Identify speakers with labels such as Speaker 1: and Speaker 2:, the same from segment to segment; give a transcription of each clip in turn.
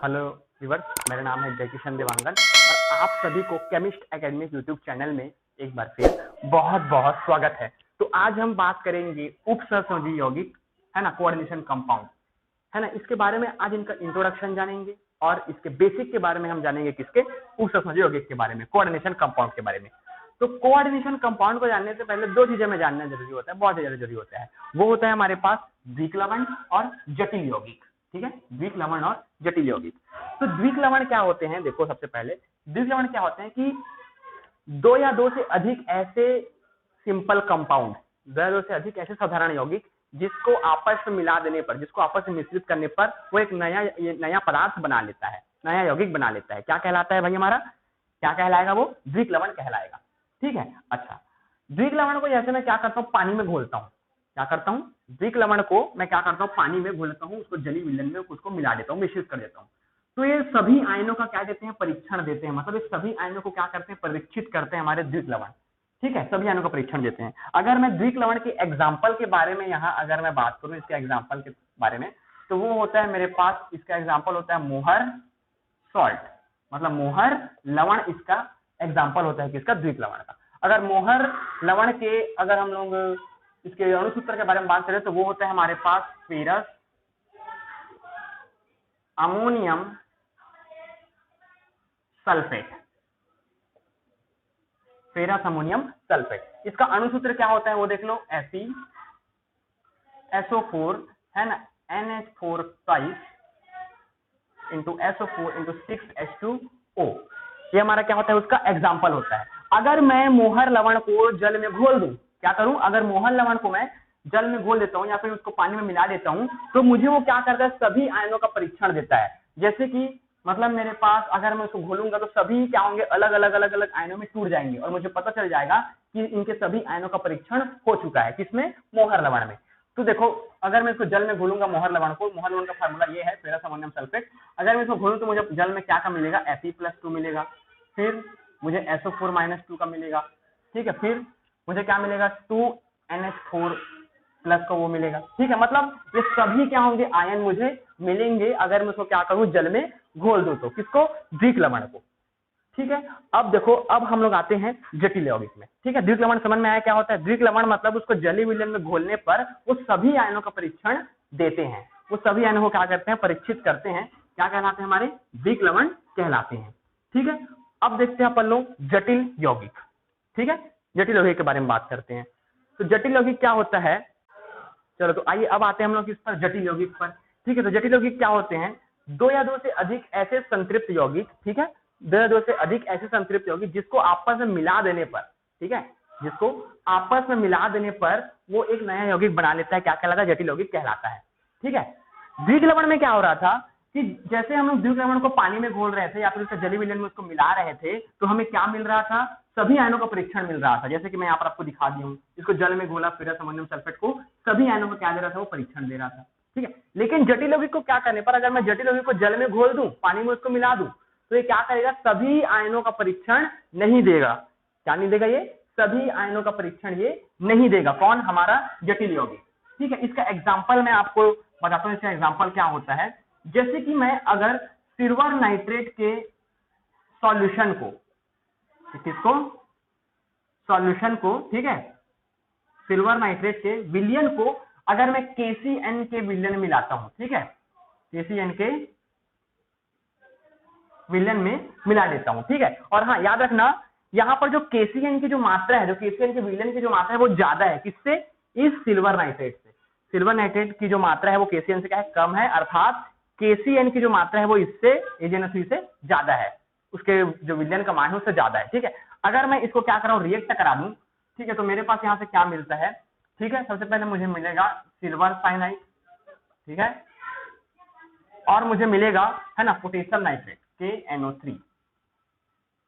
Speaker 1: Hello viewers, मेरा नाम है जय किशन देवांगन और आप सभी को केमिस्ट एकेडमिक यूट्यूब चैनल में एक बार फिर बहुत बहुत स्वागत है। तो आज हम बात करेंगे उपसहसंयोजी यौगिक, है ना, कोऑर्डिनेशन कंपाउंड, है ना। इसके बारे में आज इनका इंट्रोडक्शन जानेंगे और इसके बेसिक के बारे में हम जानेंगे, किसके, उपसहसंयोजी यौगिक के बारे में, कोऑर्डिनेशन कंपाउंड के बारे में। तो कोऑर्डिनेशन कंपाउंड को जानने से पहले दो चीजें में जानना जरूरी होता है, बहुत ज्यादा जरूरी होता है। वो होता है हमारे पास द्विक लवण और जटिल यौगिक। ठीक है, द्विक लवण और जटिल यौगिक। तो द्विक लवण क्या होते हैं, देखो सबसे पहले द्विक लवण क्या होते हैं कि दो या दो से अधिक ऐसे सिंपल कंपाउंड, दो या दो से अधिक ऐसे साधारण यौगिक जिसको आपस में मिला देने पर, जिसको आपस में मिश्रित करने पर वो एक नया पदार्थ बना लेता है, नया यौगिक बना लेता है। क्या कहलाता है भाई हमारा, क्या कहलाएगा, वो द्विक लवण कहलाएगा। ठीक है, अच्छा, द्विक लवण को जैसे मैं क्या करता हूँ, पानी में घोलता हूँ। क्या करता हूँ, द्विक लवण को मैं क्या करता हूँ, पानी में घोलता हूँ, उसको जलीय विलयन में उसको मिला देता हूँ, मिश्रित कर देता हूँ। तो ये सभी आयनों का क्या देते हैं, परीक्षण देते हैं। मतलब ये सभी आयनों को क्या करते हैं, परीक्षित करते हैं हमारे द्विक लवण। ठीक है, सभी आयनों का परीक्षण देते हैं। अगर मैं द्विक लवण के एग्जाम्पल के बारे में यहाँ अगर मैं बात करूँ, इसके एग्जाम्पल के बारे में, तो वो होता है मेरे पास, इसका एग्जाम्पल होता है मोहर सॉल्ट, मतलब मोहर लवण इसका एग्जाम्पल होता है किसका, द्विक लवण का। अगर मोहर लवण के अगर हम लोग इसके अणुसूत्र के बारे में बात करें तो वो होता है हमारे पास ferrous ammonium sulphate, ferrous ammonium sulphate. इसका अणुसूत्र क्या होता है वो देख लो, FeSO4, है ना, NH4 twice into SO4 into 6H2O। ये हमारा क्या होता है, उसका एग्जाम्पल होता है। अगर मैं मोहर लवण को जल में घोल दूं, क्या करूं, अगर मोहर लवण को मैं जल में घोल देता हूं या फिर उसको पानी में मिला देता हूं, तो मुझे वो क्या करता है, सभी आयनों का परीक्षण देता है। जैसे कि मतलब मेरे पास अगर मैं उसको घोलूंगा तो सभी क्या होंगे, अलग अलग आयनों में टूट जाएंगे और मुझे पता चल जाएगा कि इनके सभी आयनों का परीक्षण हो चुका है, किसमें, मोहर लवण में। तो देखो, अगर मैं इसको जल में घोलूंगा मोहर लवण को, मोहर लवण का फार्मूला ये है, फेरस अमोनियम सल्फेट। अगर मैं इसको घोलूं तो मुझे जल में क्या मिलेगा, Fe+2 मिलेगा, फिर मुझे SO4-2 का मिलेगा। ठीक है, फिर मुझे क्या मिलेगा, 2NH4 प्लस का वो मिलेगा। ठीक है, मतलब ये सभी क्या होंगे, आयन मुझे मिलेंगे अगर मैं उसको क्या करूं, जल में घोल दूं तो, किसको, द्विक लवण को। ठीक है, अब देखो, अब हम लोग आते हैं जटिल यौगिक में। ठीक है, द्विक लवण समझ में आया क्या होता है। द्विक लवण मतलब उसको जलीय विलयन में घोलने पर वो सभी आयनों का परीक्षण देते हैं, वो सभी आयनों को क्या करते हैं, परीक्षित करते हैं। क्या कहलाते हैं, हमारे द्विक लवण कहलाते हैं। ठीक है, अब देखते हैं अपन लोग जटिल यौगिक। ठीक है, जटिल यौगिक के बारे में बात करते हैं। तो जटिल यौगिक क्या होता है, चलो तो आइए अब आते हैं हम लोग इस पर, जटिल यौगिक पर। ठीक है, तो जटिल यौगिक क्या होते हैं, दो या दो से अधिक ऐसे संतृप्त यौगिक, ठीक है, दो या दो से अधिक ऐसे संतृप्त यौगिक जिसको आपस में मिला देने पर, ठीक है, जिसको आपस में मिला देने पर वो एक नया यौगिक बना लेता है, क्या कहलाता है, जटिल यौगिक कहलाता है। ठीक है, द्विक लवण में क्या हो रहा था कि जैसे हम लोग द्विक लवण को पानी में घोल रहे थे या फिर उसके जलीय विलयन में उसको मिला रहे थे, तो हमें क्या मिल रहा था, सभी आयनों का परीक्षण मिल रहा था। जैसे कि मैं यहाँ पर आपको दिखा दी हूँ, इसको जल में घोला, फेरस अमोनियम सल्फेट को, सभी आयनों को क्या दे रहा था, वो परीक्षण दे रहा था। ठीक है, लेकिन जटिल यौगिक को क्या करने पर, अगर मैं जटिल यौगिक को जल में घोल दूं, पानी में उसको मिला दूं, तो ये क्या करेगा, सभी आयनों का परीक्षण नहीं देगा। क्या नहीं देगा, ये सभी आयनों का परीक्षण ये नहीं देगा। कौन, हमारा जटिल यौगिक। ठीक है, इसका एग्जाम्पल मैं आपको बताता हूँ, इसका एग्जाम्पल क्या होता है। जैसे कि मैं अगर सिल्वर नाइट्रेट के सॉल्यूशन को, किसको, सॉल्यूशन को, ठीक है, सिल्वर नाइट्रेट के विलयन को अगर मैं KCN के विलयन में मिलाता हूं, ठीक है, KCN के विलयन में मिला देता हूं। ठीक है, और हाँ याद रखना, यहां पर जो KCN की जो मात्रा है, जो KCN के विलयन की जो मात्रा है वो ज्यादा है, किससे, इस सिल्वर नाइट्रेट से। सिल्वर नाइट्रेट की जो मात्रा है वो KCN से क्या है, कम है, अर्थात KCN की जो मात्रा है वो इससे, AgNO3 से ज्यादा है, उसके जो विलयन का मान है उससे ज्यादा है। ठीक है, अगर मैं इसको क्या कराऊं, रिएक्ट करा दूं, ठीक है, तो मेरे पास यहाँ से क्या मिलता है, ठीक है, सबसे पहले मुझे मिलेगा सिल्वर साइनाइड, ठीक है, और मुझे मिलेगा, है ना, पोटेशियम नाइट्रेट KNO3।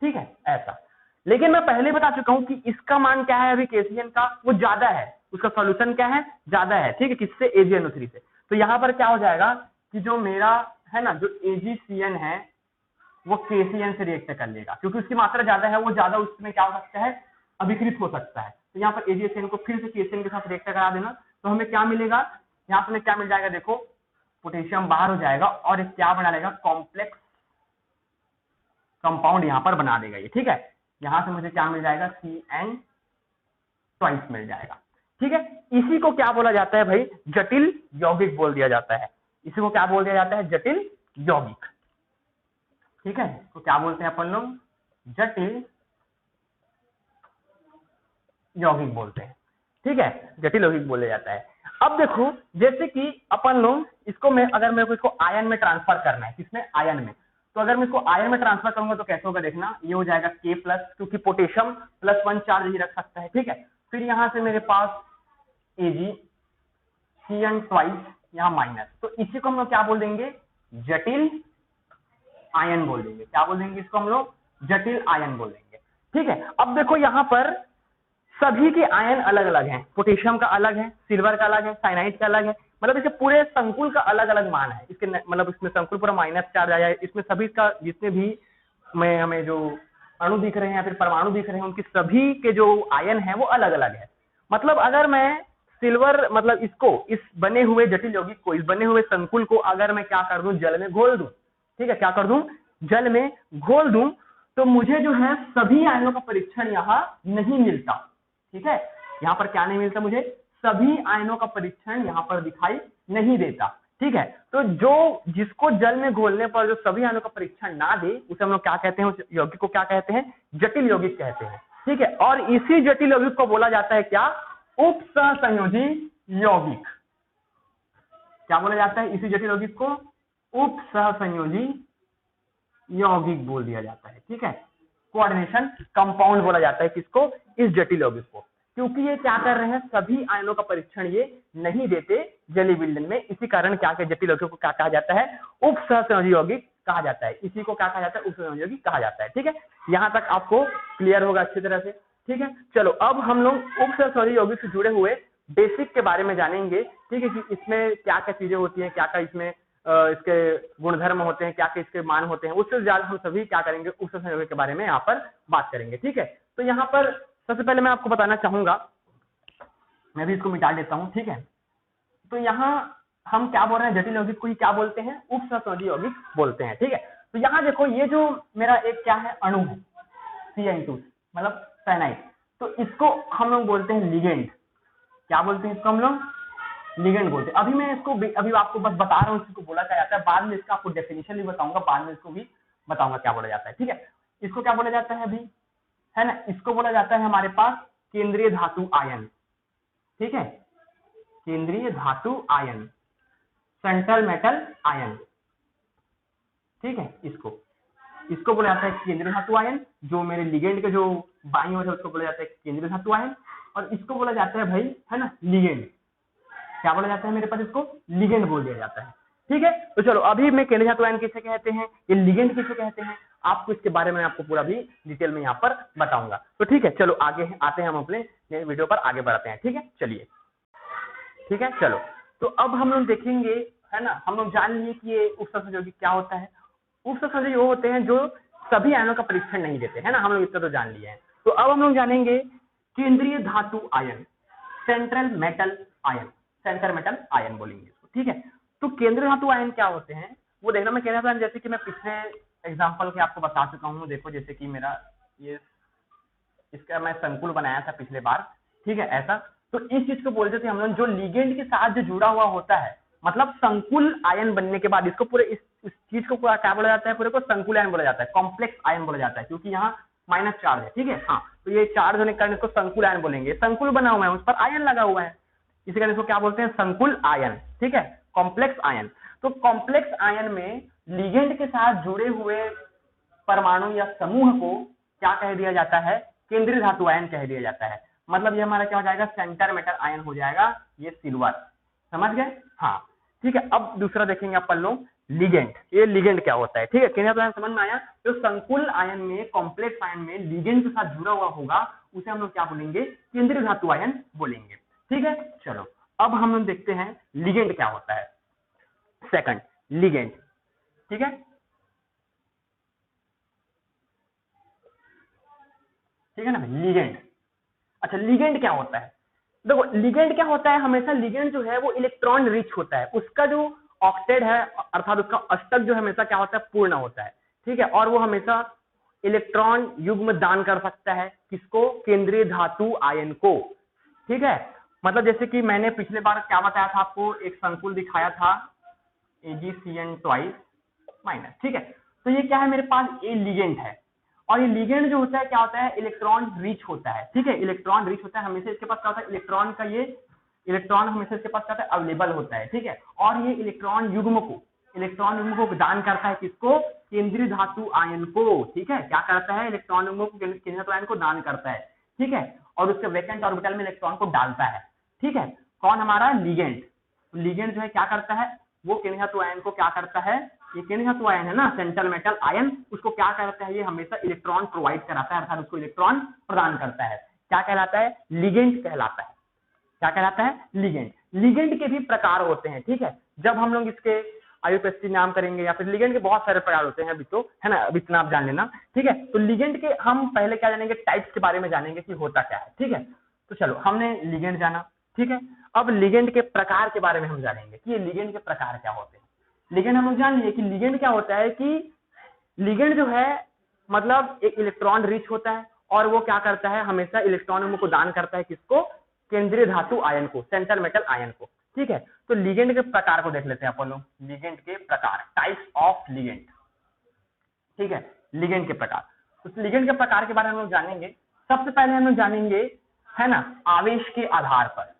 Speaker 1: ठीक है, ऐसा। लेकिन मैं पहले बता चुका हूं कि इसका मान क्या है, अभी KCN का वो ज्यादा है, उसका सॉल्यूशन क्या है, ज्यादा है। ठीक है, किससे, AgNO3 से। तो यहां पर क्या हो जाएगा कि जो मेरा, है ना, जो AgCN है वो KCN से रिएक्ट कर लेगा, क्योंकि उसकी मात्रा ज्यादा है, वो ज्यादा उसमें क्या हो सकता है, अभिकृत हो सकता है। तो यहाँ पर AgCN को फिर से KCN के साथ रिएक्ट करा देना, तो हमें क्या मिलेगा, यहाँ पर क्या मिल जाएगा, देखो, पोटेशियम बाहर हो जाएगा और एक क्या बना लेगा, कॉम्प्लेक्स कंपाउंड यहां पर बना देगा ये, ठीक है। यहां से मुझे क्या मिल जाएगा, CN ट्वाइस मिल जाएगा, ठीक है। इसी को क्या बोला जाता है भाई, जटिल यौगिक बोल दिया जाता है। इसी को क्या बोल दिया जाता है, जटिल यौगिक, ठीक है। तो क्या बोलते हैं अपन लोग, जटिल यौगिक बोलते हैं, ठीक है, जटिल यौगिक बोला जाता है। अब देखो जैसे कि अपन लोग इसको अगर मेरे को इसको आयन में ट्रांसफर करना है, किसमें, आयन में, तो अगर मैं इसको आयन में ट्रांसफर करूंगा तो कैसे होगा देखना, ये हो जाएगा K प्लस, क्योंकि पोटेशियम +1 चार्ज ही रख सकता है, ठीक है। फिर यहां से मेरे पास Ag CN ट्वाइस यहाँ माइनस, तो इसी को हम लोग क्या बोल देंगे, जटिल आयन बोल देंगे। क्या बोल देंगे इसको हम लोग, जटिल आयन बोल देंगे, ठीक है। अब देखो यहाँ पर सभी के आयन अलग अलग हैं, पोटेशियम का अलग है, सिल्वर का अलग है, साइनाइड का अलग है, मतलब इसके पूरे संकुल का अलग अलग मान है। इसके मतलब इसमें संकुल पूरा -4 आ जाए, इसमें सभी का जितने भी में हमें जो अणु दिख रहे हैं या फिर परमाणु दिख रहे हैं, उनकी सभी के जो आयन है वो अलग अलग है। मतलब अगर मैं सिल्वर मतलब इसको, इस बने हुए जटिल यौगिक को, इस बने हुए संकुल को अगर मैं क्या कर दूं, जल में घोल दूं, ठीक है, क्या कर दूं, जल में घोल दूं, तो मुझे जो है सभी आयनों का परीक्षण यहाँ नहीं मिलता, ठीक है। यहाँ पर क्या नहीं मिलता, मुझे सभी आयनों का परीक्षण यहाँ पर दिखाई नहीं देता, ठीक है। तो जो जिसको जल में घोलने पर जो सभी आयनों का परीक्षण ना दे, उसे हम लोग क्या कहते हैं, उस यौगिक को क्या कहते हैं, जटिल यौगिक कहते हैं, ठीक है। और इसी जटिल यौगिक को बोला जाता है क्या, उपसहसंयोजी यौगिक। क्या बोला जाता है, इसी जटिल यौगिक को उपसहसंयोजी यौगिक बोल दिया जाता है, ठीक है। कोऑर्डिनेशन कंपाउंड बोला जाता है किसको, इस जटिल यौगिक को, क्योंकि ये क्या कर रहे हैं, सभी आयनों का परीक्षण ये नहीं देते जलीय विलयन में। इसी कारण क्या जटिल यौगिक को क्या कहा जाता है, उपसहसंयोजी यौगिक कहा जाता है। इसी को क्या कहा जाता है, उपसहसंयोजी यौगिक कहा जाता है, ठीक है। यहां तक आपको क्लियर होगा अच्छी तरह से, ठीक है। चलो अब हम लोग उपसहसंयोजी यौगिक से जुड़े हुए बेसिक के बारे में जानेंगे, ठीक है, कि इसमें क्या क्या चीजें होती हैं, क्या क्या इसमें इसके गुणधर्म होते हैं, क्या क्या इसके मान होते हैं। उससे ज्यादा हम सभी क्या करेंगे, उपसहसंयोजी यौगिक के बारे में यहाँ पर बात करेंगे, ठीक है। तो यहाँ पर सबसे पहले मैं आपको बताना चाहूंगा, मैं भी इसको मिटा देता हूं, ठीक है। तो यहाँ हम क्या बोल रहे हैं, जटिल यौगिक को ही क्या बोलते हैं, उपसहसंयोजी यौगिक बोलते हैं, ठीक है। तो यहाँ देखो ये जो मेरा एक क्या है, अणु है CN2 मतलब साइनाइड, तो इसको हम लोग बोलते हैं लिगेंड। क्या बोलते हैं इसको हम लोग, लिगेंड बोलते हैं। अभी मैं इसको अभी आपको बस बता रहा हूँ इसको बोला क्या जाता है, बाद में इसका आपको डेफिनेशन भी बताऊंगा, बाद में इसको भी बताऊंगा क्या बोला जाता है, ठीक है। इसको क्या बोला जाता है अभी, है ना, इसको बोला जाता है हमारे पास केंद्रीय धातु आयन, ठीक है, केंद्रीय धातु आयन, सेंट्रल मेटल आयन, ठीक है। इसको बोला जाता है केंद्रीय धातु आयन। जो मेरे लिगेंड के जो बाईं ओर है उसको बोला जाता है केंद्रीय धातु आयन, और इसको बोला जाता है भाई, है ना, लिगेंड। क्या बोला जाता है मेरे पास, इसको लिगेंड बोल दिया जाता है, ठीक है। तो चलो अभी मैं केंद्रीय धातु आयन किसे कहते हैं, ये लिगेंड किसे कहते हैं, आपको इसके बारे में आपको पूरा भी डिटेल में यहाँ पर बताऊंगा। तो ठीक है, चलो आगे आते हैं, हम अपने वीडियो पर आगे बढ़ते हैं, ठीक है, चलिए, ठीक है। चलो तो अब हम लोग देखेंगे, है ना, हम लोग जान लिए कि ये उपसहसंयोजी यौगिक क्या होता है। उपसहसंयोजी वो होते हैं जो सभी आयनों का परीक्षण नहीं देते, है ना, हम लोग इतना तो जान लिए हैं। तो अब हम लोग जानेंगे केंद्रीय धातु ion, central metal ion, central metal ion बोलेंगे इसको, ठीक है। तो केंद्रीय धातु आयन क्या होते हैं वो देखना। मैं केंद्रीय धातु आयन जैसे कि मैं पिछले एग्जांपल के आपको बता चुका हूँ, देखो जैसे कि मेरा ये इसका मैं संकुल बनाया था पिछले बार, ठीक है, ऐसा। तो इस चीज को बोलते थे हम लोग, जो लिगेंड के साथ जो जुड़ा हुआ होता है, मतलब संकुल आयन बनने के बाद इसको पूरे इस चीज को पूरा क्या बोला जाता है, पूरे को संकुल आयन बोला जाता है, कॉम्प्लेक्स आयन बोला जाता है, क्योंकि यहाँ -4 है, ठीक है। हाँ, तो ये चार्ज होने के कारण इसको संकुल आयन बोलेंगे। संकुल बना हुआ है, उस पर आयन लगा हुआ है, इसी कारण इसको क्या बोलते हैं, संकुल आयन, ठीक है, कॉम्प्लेक्स आयन। तो कॉम्प्लेक्स आयन में लिगेंड के साथ जुड़े हुए परमाणु या समूह को क्या कह दिया जाता है, केंद्रीय धातु आयन कह दिया जाता है। मतलब ये हमारा क्या हो जाएगा, सेंटर मेटल आयन हो जाएगा, ये सिल्वर, समझ गए, हाँ, ठीक है। अब दूसरा देखेंगे अपन लोग, लिगेंड। ये लिगेंड क्या होता है, ठीक है, केंद्रीय धातु आयन समझ में आया। तो संकुल आयन में, कॉम्प्लेक्स आयन में लिगेंड के साथ जुड़ा हुआ होगा, उसे हम लोग क्या बोलेंगे, केंद्रीय धातु आयन बोलेंगे, ठीक है। चलो अब हम लोग देखते हैं लिगेंड क्या होता है। सेकंड, लिगेंड, ठीक है, ठीक है ना, लिगेंड। अच्छा, लिगेंड क्या होता है, देखो लिगेंड क्या होता है, हमेशा लिगेंड जो है वो इलेक्ट्रॉन रिच होता है, उसका जो ऑक्टेट है अर्थात उसका अष्टक जो हमेशा क्या होता है, पूर्ण होता है, ठीक है, और वो हमेशा इलेक्ट्रॉन युग्म दान कर सकता है, किसको, केंद्रीय धातु आयन को, ठीक है। मतलब जैसे कि मैंने पिछले बार क्या बताया था आपको, एक संकुल दिखाया था AgCN ट्वाइस माइनस, ठीक है। तो ये क्या है, मेरे पास ये लिगेंड है, और ये लिगेंड जो होता है क्या होता है, इलेक्ट्रॉन रिच होता है, ठीक है, इलेक्ट्रॉन रिच होता है, हमेशा इसके पास क्या होता है, इलेक्ट्रॉन का ये इलेक्ट्रॉन हमेशा इसके पास क्या होता है, अवेलेबल होता है, ठीक है, और ये इलेक्ट्रॉन युग्म को दान करता है, किसको, केंद्रीय धातु आयन को, ठीक है, क्या करता है, इलेक्ट्रॉन युग्म को केंद्रीय धातु आयन को दान करता है, ठीक है, और उसके वैकेंट ऑर्बिटल में इलेक्ट्रॉन को डालता है, ठीक है। कौन, हमारा लिगेंड। लिगेंड जो है क्या करता है, वो केंद्रीय धातु आयन को क्या करता है, ये केंद्रीय धातु आयन है ना, सेंट्रल मेटल आयन, उसको क्या करता है, ये हमेशा इलेक्ट्रॉन प्रोवाइड कराता है, अर्थात उसको इलेक्ट्रॉन प्रदान करता है, क्या कहलाता है, लिगेंड कहलाता है, क्या कहलाता है, लिगेंड। लिगेंड के भी प्रकार होते हैं, ठीक है, जब हम लोग इसके आयुपेस्टी नाम करेंगे, या फिर लिगेंड के बहुत सारे प्रकार होते हैं, अभी तो है ना, अभी इतना आप जान लेना, ठीक है। तो लिगेंड के हम पहले क्या जानेंगे, टाइप्स के बारे में जानेंगे कि होता क्या है, ठीक है। तो चलो, हमने लिगेंड जाना, ठीक है। अब लिगेंड के प्रकार के बारे में हम जानेंगे कि ये लिगेंड के प्रकार क्या होते हैं। लिगेंड हम लोग जान लिए कि लिगेंड क्या होता है, कि लिगेंड जो है मतलब एक इलेक्ट्रॉन रिच होता है, और वो क्या करता है, हमेशा इलेक्ट्रॉन को दान करता है, किसको, केंद्रीय धातु आयन को, सेंट्रल मेटल आयन को, ठीक है। तो लिगेंड के प्रकार को देख लेते हैं अपन लोग, लिगेंड के प्रकार, टाइप्स ऑफ लिगेंड, ठीक है, लिगेंड के प्रकार। तो लिगेंड के प्रकार के बारे में हम लोग जानेंगे। सबसे पहले हम लोग जानेंगे, है ना, आवेश के आधार पर,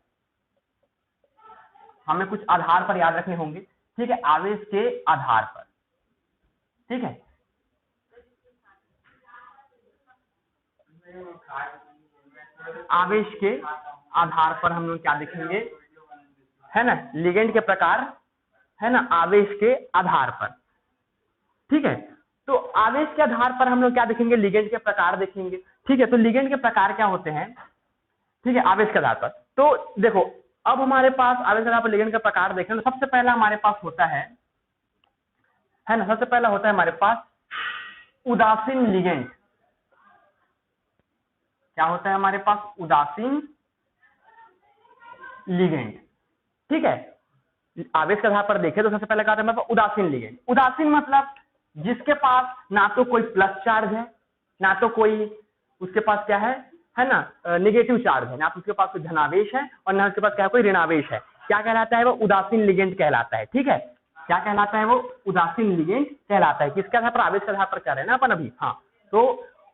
Speaker 1: हमें कुछ आधार पर याद रखने होंगे, ठीक है, आवेश के आधार पर, ठीक है। आवेश के आधार पर हम लोग क्या देखेंगे, है ना, लिगेंड के प्रकार, है ना, आवेश के आधार पर, ठीक है। तो आवेश के आधार पर हम लोग क्या देखेंगे, लिगेंड के प्रकार देखेंगे, ठीक है। तो लिगेंड के प्रकार क्या होते हैं, ठीक है, आवेश के आधार पर। तो देखो, अब हमारे पास आवेश के आधार पर लिगेंड का प्रकार देखें, तो सबसे पहला हमारे पास होता है ना, सबसे पहला होता है हमारे पास उदासीन लिगेंड। क्या होता है हमारे पास, उदासीन लिगेंड, ठीक है। आवेश के आधार पर देखें तो सबसे पहले क्या होता है हमारे पास, उदासीन लिगेंड। उदासीन मतलब जिसके पास ना तो कोई प्लस चार्ज है, ना तो कोई उसके पास क्या है ना, नेगेटिव चार्ज है, ना तो उसके पास कोई धनावेश है, और ना उसके पास क्या है, कोई ऋणावेश है। क्या कहलाता है, वो उदासीन लिगेंड कहलाता है, ठीक है। क्या कहलाता है, वो उदासीन लिगेंड कहलाता है। किसके आधार पर, आवेश के आधार पर कर रहे हैं ना अपन अभी, हाँ। तो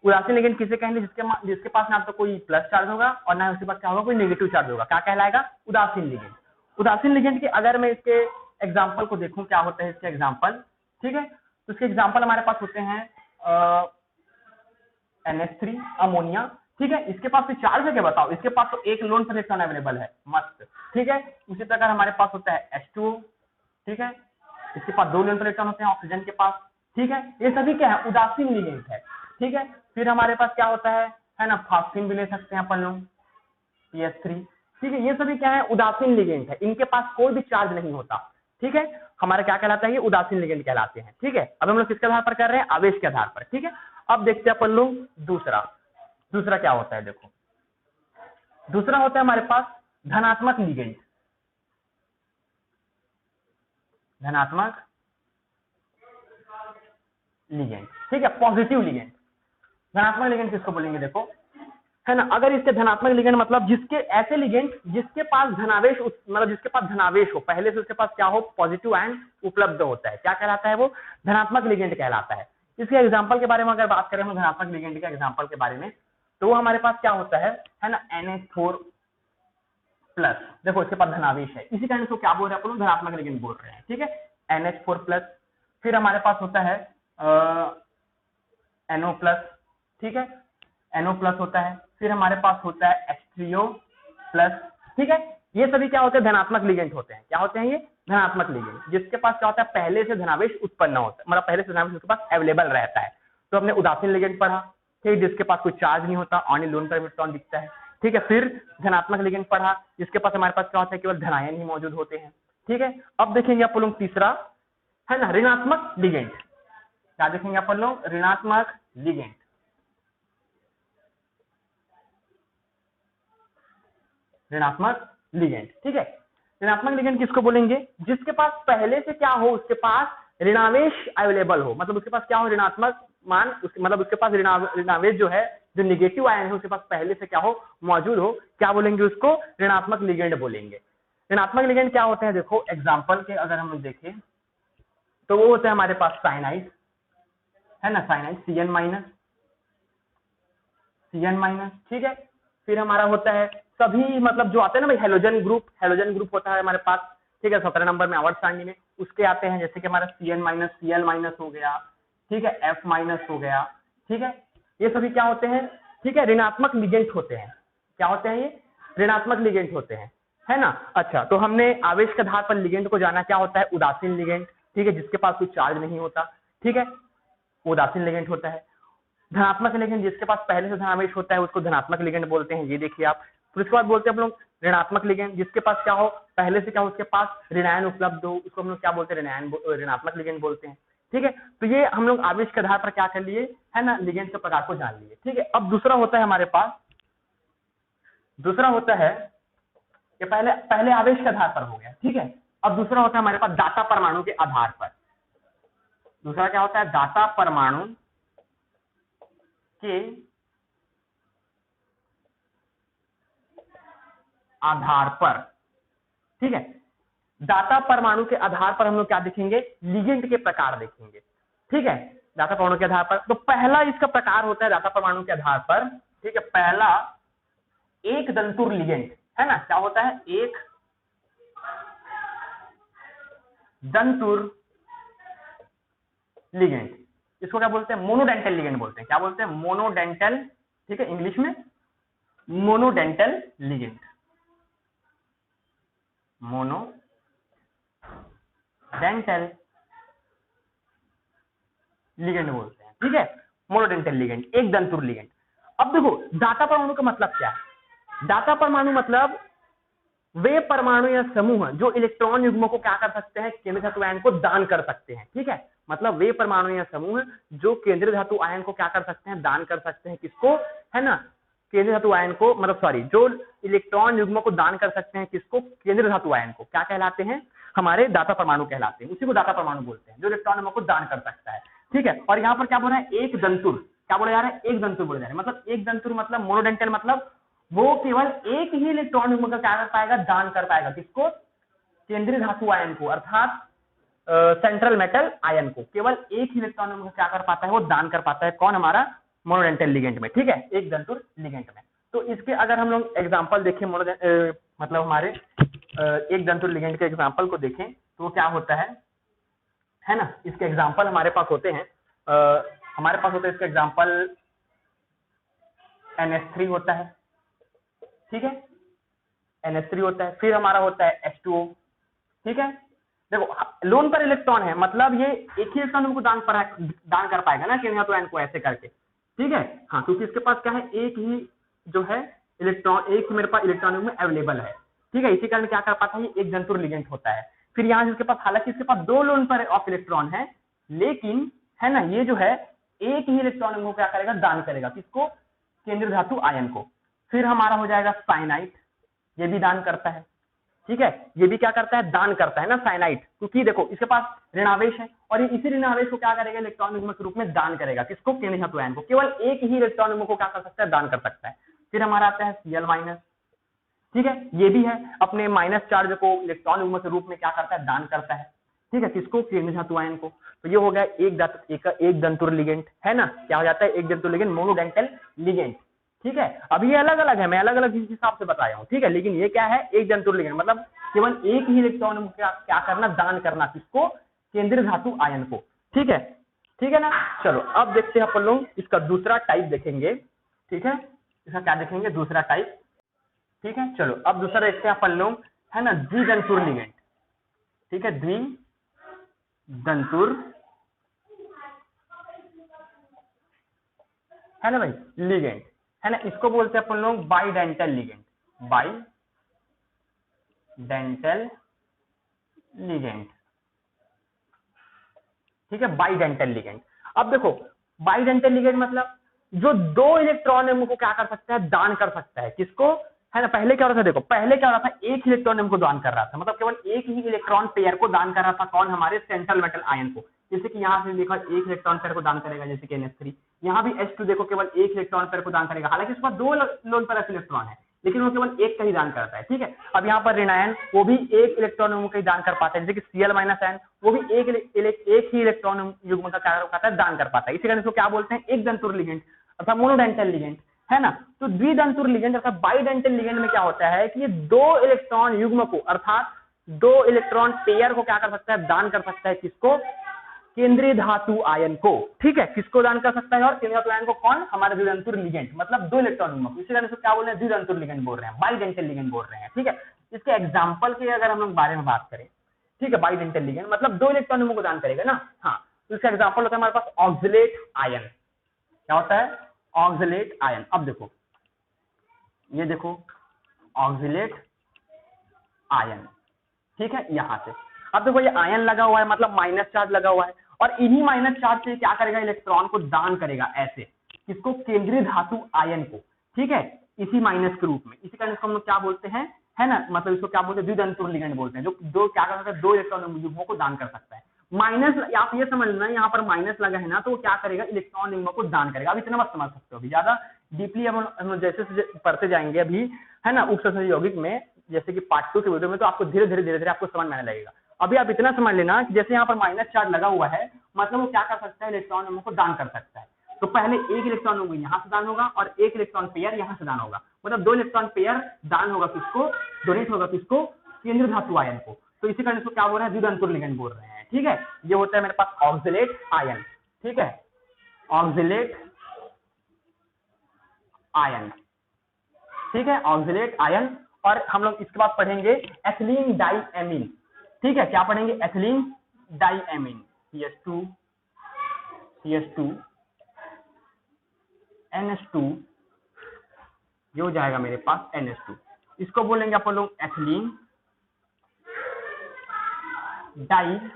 Speaker 1: उदासीन लिगेंड किसे कहेंगे, जिसके पास ना तो कोई प्लस चार्ज होगा, और ना उसके पास क्या होगा, कोई नेगेटिव चार्ज होगा, क्या कहलाएगा, उदासीन लिगेंड। उदासीन लिगेंड के अगर मैं इसके एग्जाम्पल को देखूं, क्या होता है इसके एग्जाम्पल, ठीक है। तो इसके एग्जाम्पल हमारे पास होते हैं NH3 अमोनिया, ठीक है। इसके पास तो चार्ज है क्या, बताओ, इसके पास तो एक लोन पर इलेक्ट्रॉन अवेलेबल है, मस्त, ठीक है। उसी प्रकार हमारे पास होता है H2O, ठीक है, इसके पास दो लोन पर इलेक्ट्रॉन होते हैं ऑक्सीजन के पास, ठीक है। ये सभी क्या है, उदासीन लिगेंड है, ठीक है। फिर हमारे पास क्या होता है ना, फास्फिन भी ले सकते हैं अपन लोग, PS3, ठीक है। ये सभी क्या है, उदासीन लिगेंड है, इनके पास कोई भी चार्ज नहीं होता, ठीक है। हमारा क्या कहलाता है, ये उदासीन लिगेंड कहलाते हैं, ठीक है। अब हम लोग किसके आधार पर कर रहे हैं, आवेश के आधार पर, ठीक है। अब देखते हैं अपन लोग दूसरा क्या होता है। देखो, दूसरा होता है हमारे पास धनात्मक लिगेंड, धनात्मक लिगेंड, ठीक है, पॉजिटिव लिगेंड। धनात्मक लिगेंड किसको बोलेंगे, देखो, है ना, अगर इसके धनात्मक लिगेंड मतलब जिसके ऐसे लिगेंड जिसके पास धनावेश, मतलब जिसके पास धनावेश हो, पहले से उसके पास क्या हो, पॉजिटिव आयन उपलब्ध होता है, क्या कहलाता है, वो धनात्मक लिगेंड कहलाता है। इसके एग्जांपल के बारे में अगर बात करें हम धनात्मक लिगेंड के एग्जांपल के बारे में, तो वो हमारे पास क्या होता है ना, NH4 प्लस, देखो इसके पास धनावेश है, इसी कारण से क्या बोल रहे हैं अपन, धनात्मक लिगेंड बोल रहे हैं, ठीक है, NH4 प्लस। फिर हमारे पास होता है NO प्लस, ठीक है, NO प्लस होता है। फिर हमारे पास होता है H3O प्लस, ठीक है। ये सभी क्या होते हैं, धनात्मक लिगेंड होते हैं। क्या होते हैं ये, धनात्मक लिगेंड, जिसके पास क्या होता है, पहले से धनावेश उत्पन्न होता है, मतलब पहले से धनावेश उसके पास अवेलेबल रहता है। तो हमने उदासीन लिगेंड पढ़ा, ठीक, जिसके पास कोई चार्ज नहीं होता, ऑन लोन पर इलेक्ट्रॉन दिखता है, ठीक है। फिर धनात्मक लिगेंड पढ़ा, जिसके पास हमारे पास क्या होता है, केवल धनायन ही मौजूद होते हैं, ठीक है। अब देखेंगे अपन लोग तीसरा, है ना, ऋणात्मक लिगेंड। क्या देखेंगे अपन लोग, ऋणात्मक लिगेंड, ऋणात्मक लिगेंड, ठीक है। ऋणात्मक लिगेंड किसको बोलेंगे? जिसके पास पहले से क्या हो, उसके पास ऋणावेश अवेलेबल हो, मतलब उसके पास क्या हो, ऋणात्मक मान, मतलब उसके पास ऋणावेश जो है, जो निगेटिव आयन है, उसके पास पहले से क्या हो, मौजूद हो, क्या बोलेंगे उसको? ऋणात्मक लिगेंड बोलेंगे। ऋणात्मक लिगेंड क्या होते हैं? देखो एग्जांपल के अगर हम लोग देखें तो वो होते हैं हमारे पास साइनाइड, है ना, साइनाइड Cn-, ठीक है। फिर हमारा होता है सभी, मतलब जो आते हैं ना भाई, हेलोजन ग्रुप होता है हमारे पास, ठीक है, 17 नंबर में आवर्त सारणी में उसके आते हैं, जैसे कि हमारा Cn-, Cl- हो गया, ठीक है, F- हो गया, ठीक है, ये सभी क्या होते हैं? ठीक है, ऋणात्मक लिगेंड होते हैं। क्या होते हैं ये? ऋणात्मक लिगेंड होते हैं, है ना। अच्छा, तो हमने आवेश के आधार पर लिगेंड को जाना, क्या होता है? उदासीन लिगेंड, ठीक है, जिसके पास कोई चार्ज नहीं होता, ठीक है, उदासीन लिगेंड होता है। धनात्मक लिगेंड, जिसके पास पहले से धनावेश होता है, उसको धनात्मक लिगेंड बोलते हैं, ये देखिए आप। फिर उसके बाद बोलते हैं हम लोग ऋणात्मक लिगेंड, जिसके पास क्या हो, पहले से क्या हो, उसके पास ऋणायन उपलब्ध हो, उसको हम लोग क्या बोलते हैं? ऋणात्मक लिगेंड बोलते हैं, ठीक है। तो ये हम लोग आवेश के आधार पर क्या कर लिए, है ना, लिगेंड के प्रकार को जान लिए, ठीक है। अब दूसरा होता है हमारे पास, दूसरा होता है, ये पहले आवेश के आधार पर हो गया, ठीक है। अब दूसरा होता है हमारे पास दाता परमाणु के आधार पर। दूसरा क्या होता है? दाता परमाणु के आधार पर, ठीक है। दाता परमाणु के आधार पर हम लोग क्या देखेंगे? लिगेंड के प्रकार देखेंगे, ठीक है, दाता परमाणु के आधार पर। तो पहला इसका प्रकार होता है दाता परमाणु के आधार पर, ठीक है, पहला एक दंतुर लिगेंड, है ना। क्या होता है? एक दंतुर लिगेंड, इसको क्या बोलते हैं? मोनोडेंटल लिगेंड बोलते हैं। क्या बोलते हैं? मोनोडेंटल, ठीक है, इंग्लिश में मोनोडेंटल लिगेंड, मोनोडेंटल लिगेंड बोलते हैं, ठीक है, मोनोडेंटल लिगेंड, एक दंतुर लिगेंड। अब देखो दाता परमाणु का मतलब क्या है? दाता परमाणु मतलब वे परमाणु या समूह जो इलेक्ट्रॉन युग्मों को क्या कर सकते हैं? केंद्रीय धातु आयन को दान कर सकते हैं, ठीक है। मतलब वे परमाणु या समूह जो केंद्रीय धातु आयन को क्या कर सकते हैं? दान कर सकते हैं, किसको? है ना, केंद्रीय धातु आयन को, मतलब सॉरी, जो इलेक्ट्रॉन युग्मों को दान कर सकते हैं, किसको? केंद्रीय धातु आयन को। क्या कहलाते हैं? हमारे दाता परमाणु कहलाते हैं, उसी को दाता परमाणु बोलते हैं, जो इलेक्ट्रॉन युग्मों को दान कर सकता है, ठीक है। और यहाँ पर क्या बोल रहा है? एक दंतुर, क्या बोला जा रहा है? एक दंतुर बोले जा रहे हैं। मतलब एक दंतुर मतलब मोनोडेंटल, मतलब वो केवल एक ही इलेक्ट्रॉन युग्म का क्या कर पाएगा? दान कर पाएगा, किसको? केंद्रीय धातु आयन को, अर्थात सेंट्रल मेटल आयन को। केवल एक ही इलेक्ट्रॉन युग्म क्या कर पाता है? वो दान कर पाता है। कौन? हमारा मोनोडेंटल लिगेंड में, ठीक है, एक दंतुर लिगेंड में। तो इसके अगर हम लोग एग्जांपल देखें, मतलब हमारे एक दंतुर लिगेंड के एग्जांपल को देखें तो क्या होता है ना, इसके एग्जांपल हमारे पास होते हैं, हमारे पास होता है इसका एग्जांपल NH3 होता है, ठीक है, NH3 होता है। फिर हमारा होता है H2O, ठीक है। देखो लोन पर इलेक्ट्रॉन है, मतलब ये एक ही इलेक्ट्रॉन हमको दान कर पाएगा ना, केंद्रीय धातु आयन को ऐसे करके, ठीक है। हाँ, क्योंकि इसके पास क्या है? एक ही जो है इलेक्ट्रॉन, एक ही मेरे पास इलेक्ट्रॉन में अवेलेबल है, ठीक है। इसी कारण क्या कर पाता है? ये एक दंतुर लिगेंड होता है। फिर यहाँ इसके पास, हालांकि इसके पास दो लोन पर ऑफ इलेक्ट्रॉन है, लेकिन है ना, ये जो है एक ही इलेक्ट्रॉन को क्या करेगा? दान करेगा, किसको? केंद्रीय धातु आयन को। फिर हमारा हो जाएगा साइनाइड, ये भी दान करता है, ठीक है, ये भी क्या करता है? दान करता है ना, साइनाइड, क्योंकि देखो इसके पास ऋणावेश है और ये इसी ऋणावेश को क्या करेगा? इलेक्ट्रॉन युग्म के रूप में दान करेगा, किसको? केंद्रीय धातु आयन को। केवल एक ही इलेक्ट्रॉन युग्म को क्या कर सकता है? दान कर सकता है। फिर हमारा आता है Cl-, ठीक है, ये भी है, अपने माइनस चार्ज को इलेक्ट्रॉन युग्म के रूप में क्या करता है? दान करता है, ठीक है, किसको? केंद्रीय धातु आयन को। तो ये हो गया एक दंतुर लिगेंड, है ना। क्या हो जाता है? एक दंतुर लिगेंड, मोनोडेंटल लिगेंड, ठीक है। अब ये अलग अलग है, मैं अलग अलग हिसाब से बताया हूँ, ठीक है, लेकिन ये क्या है? एक दंतुर लिगेंड, मतलब केवल एक ही इलेक्ट्रॉन क्या करना? दान करना, किसको? केंद्रीय धातु आयन को, ठीक है, ठीक है ना। चलो अब देखते हैं अपन लोग इसका दूसरा टाइप देखेंगे, ठीक है, इसका क्या देखेंगे? दूसरा टाइप, ठीक है। चलो अब दूसरा देखते हैं अपन लोग, है ना, द्विदंतुर लिगेंड, ठीक है, द्विदंतुर, है ना भाई, लिगेंड, है ना। इसको बोलते हैं अपन लोग बाइडेंटल लिगेंड, बाइडेंटल लिगेंड, ठीक है, बाइडेंटल लिगेंड। अब देखो बाइडेंटल लिगेंड मतलब जो दो इलेक्ट्रॉन है उनको क्या कर सकता है? दान कर सकता है, किसको? है ना। पहले क्या हो रहा था, देखो पहले क्या हो रहा था, एक इलेक्ट्रॉन हमको दान कर रहा था, मतलब केवल एक ही इलेक्ट्रॉन पेयर को दान कर रहा था, कौन, हमारे सेंट्रल मेटल आयन को। जैसे कि यहाँ से देखो एक इलेक्ट्रॉन पेयर को दान करेगा, जैसे कि NH3, यहाँ भी H2 देखो केवल एक इलेक्ट्रॉन पेयर को दान करेगा, हालांकि उसके पास दो लोन पेयर इलेक्ट्रॉन है, लेकिन वो केवल एक का ही दान करता है, ठीक है। अब यहाँ पर ऋणायन वो भी एक इलेक्ट्रॉन युग्म का ही दान कर पाता है, जैसे कि Cl-N वो भी एक ही इलेक्ट्रॉन युग्म का क्या करता है, दान कर पाता है। इसी कारण इसको क्या बोलते हैं, एक दंतुर लिगेंड अर्थात मोनोडेंटल लिगेंड, है ना। तो द्विदंतुर लिगेंड अर्थात बाइडेंटल लिगेंड में क्या होता है कि ये दो इलेक्ट्रॉन युग्म को अर्थात दो इलेक्ट्रॉन पेयर को क्या कर सकता है, दान कर सकता है, किसको, केंद्रीय धातु आयन को, ठीक है, किसको दान कर सकता है, और केंद्रीय धातु आयन को कौन, हमारे द्विदंतुर लिगेंड, मतलब दो इलेक्ट्रॉन युग्म। इसी कारण से क्या बोल रहे हैं, द्विदंतुर लिगेंड बोल रहे हैं, बाइडेंटल लिगेंड बोल रहे हैं, ठीक है। इसके एग्जांपल के अगर हम लोग बारे में बात करें, ठीक है, बाइडेंटल लिगेंड मतलब दो इलेक्ट्रॉन युग्म को दान करेगा ना, हाँ। तो इसका एग्जांपल होता है हमारे पास ऑक्सलेट आयन, क्या होता है, ऑक्सलेट आयन। अब देखो ये देखो ऑक्सलेट आयन, ठीक है, यहां से। अब देखो ये आयन लगा हुआ है, मतलब माइनस चार्ज लगा हुआ है, और इन्हीं माइनस चार्ज से क्या करेगा, इलेक्ट्रॉन को दान करेगा, ऐसे, किसको, केंद्रीय धातु आयन को, ठीक है, इसी माइनस के रूप में। इसी कारण इसको हम लोग क्या बोलते हैं, है ना, मतलब इसको क्या बोलते हैं, द्विदंतुर लिगेंड बोलते हैं, जो दो क्या कर सकता है, दो इलेक्ट्रॉन युग्मों को दान कर सकता है। माइनस, आप ये समझ लेना, यहाँ पर माइनस लगा है ना, तो वो क्या करेगा, इलेक्ट्रॉन युग्मों को दान करेगा। अब इतना मत समझ सकते हो, अभी ज्यादा डीपली हम जैसे पढ़ते जाएंगे अभी, है ना, उपसंहरण यौगिक में, जैसे कि पार्ट 2 के वीडियो में, तो आपको धीरे धीरे आपको समझ में आने लगेगा। अभी आप इतना समझ लेना कि जैसे यहाँ पर माइनस चार्ज लगा हुआ है, मतलब वो क्या कर सकता है, इलेक्ट्रॉन युग्मों को दान कर सकता है। तो पहले एक इलेक्ट्रॉन युग्म यहाँ से दान होगा और एक इलेक्ट्रॉन पेयर यहाँ से दान होगा, मतलब दो इलेक्ट्रॉन पेयर दान होगा, किसको, डोनेट होगा, किसको, केंद्रीय धातु आयन को। तो इसी कारण इसको क्या बोल रहे हैं, द्विदंतुर लिगेंड बोल रहे हैं, ठीक है। ये होता है मेरे पास ऑक्सलेट आयन, ठीक है, ऑक्सलेट आयन, ठीक है, ऑक्सलेट आयन। और हम लोग इसके बाद पढ़ेंगे एथिलीन डाइएमीन, ठीक है, क्या पढ़ेंगे, एथिलीन डाइएमीन, CH2 NH2, ये हो जाएगा मेरे पास NH2, इसको बोलेंगे अपन लोग एथिलीन डाइएमीन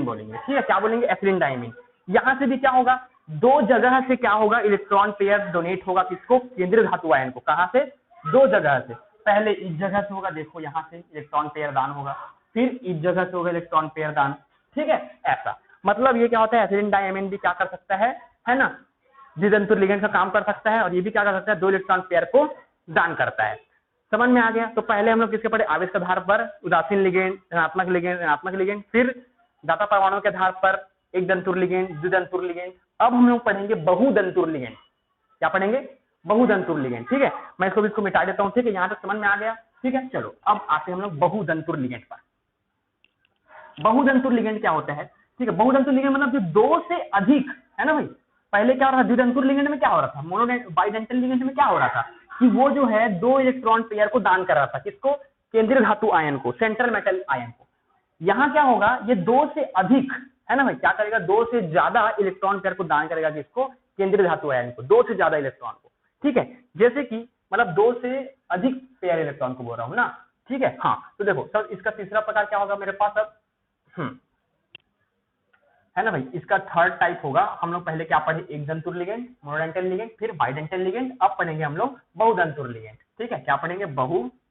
Speaker 1: बोलेंगे, ठीक है, क्या बोलेंगे, एथिलीन डाइएमीन। यहां से भी क्या होगा, दो जगह से क्या होगा, इलेक्ट्रॉन पेयर डोनेट होगा, किसको, केंद्रीय धातु आयन को। कहां से, दो जगह से, पहले इस जगह से होगा, देखो यहां से इलेक्ट्रॉन पेयर दान होगा, फिर इस जगह से होगा इलेक्ट्रॉन पेयर दान, ठीक है, ऐसा। मतलब ये क्या होता है, एथिलीन डाइएमीन भी क्या कर सकता है ना, द्विदंतुर लिगेंड का काम कर सकता है, और ये भी क्या कर सकता है, दो इलेक्ट्रॉन पेयर को दान करता है। समझ में आ गया। तो पहले हम लोग किसके पढ़े, आवेश के आधार पर उदासीन लिगेंड, ऋणात्मक लिगेंड, फिर दाता परमाणु के आधार पर एक दंतुर लिगेंड, द्विदंतुर लिगेंड। अब हम लोग पढ़ेंगे बहुदंतुर लिगेंड। क्या पढ़ेंगे, बहुदंतुर लिगेंड, ठीक है। मैं इसको मिटा देता हूं, ठीक है, यहां तक समझ में आ गया, ठीक है। चलो अब आते हैं हम लोग बहुदंतुर लिगेंड पर। बहुदंतुर लिगेंड क्या होता है, ठीक है। बहुदंतुर लिगेंड मतलब जो दो से अधिक, है ना भाई। पहले क्या हो रहा था, द्विदंतुर लिगेंड में क्या हो रहा था, बाइडेंटल लिगेंड में क्या हो रहा था कि वो जो है दो इलेक्ट्रॉन पेयर को दान कर रहा था, किसको, केंद्रीय धातु आयन को, सेंट्रल मेटल आयन को। यहाँ क्या होगा, ये दो से अधिक, है ना भाई, क्या करेगा, दो से ज्यादा इलेक्ट्रॉन पेयर को दान करेगा, किसको, केंद्रीय धातु आयन को, दो से ज्यादा इलेक्ट्रॉन को, ठीक है। जैसे कि मतलब दो से अधिक पेयर इलेक्ट्रॉन को बोल रहा हूं ना, ठीक है। हाँ, तो देखो सर इसका तीसरा प्रकार क्या होगा मेरे पास अब, है ना भाई। इसका थर्ड टाइप होगा, हम लोग पहले क्या पढ़े, एक दंतुर लिगेंड, मोनोडेंटल लिगेंड, फिर बाइडेंटल लिगेंड। अब पढ़ेंगे हम लोग बहुदंतुर लिगेंड, ठीक है। क्या पढ़ेंगे, बहुदंतुर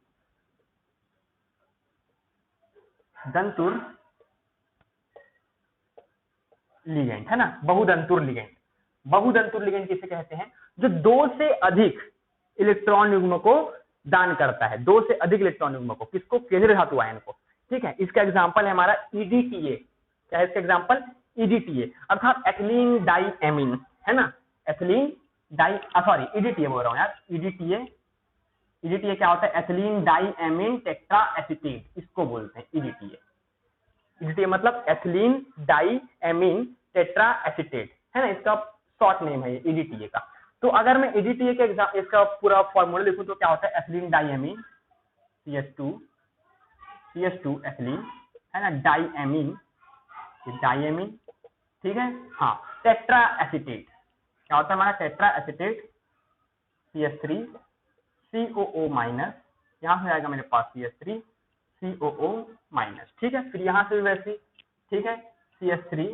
Speaker 1: लिगेंड, है ना, बहुदंतुर लिगेंड। बहुदंतुर लिगेंड किसे कहते हैं, जो दो से अधिक इलेक्ट्रॉन युग्म को दान करता है, दो से अधिक इलेक्ट्रॉन युग्म को, किसको, केंद्रीय धातु आयन को, ठीक है। इसका एग्जांपल है हमारा EDTA। क्या है इसका एग्जांपल, EDTA अर्थात एथिलीन डाइएमीन, है ना, एथिलीन EDTA बोल रहा हूं यार, EDTA क्या होता है, एथिलीन डाइएमीन टेट्रा एसीटेट, इसको बोलते हैं EDTA मतलब एथिलीन डाइएमीन टेट्रा एसीटेट, है ना, इसका शॉर्ट नेम है EDTA का। तो अगर मैं EDTA के इसका पूरा फॉर्मूला लिखूं तो क्या होता है, एथिलीन डाइएमीन CH2 एथिलीन, है ना, डाइएमीन, ठीक है, हाँ, टेट्रा एसीटेट, क्या होता है हमारा, tetra acetate CH3 COO minus, यहां से आएगा मेरे पास CH3 COO माइनस, ठीक है। फिर यहां से भी वैसे, ठीक है, CH3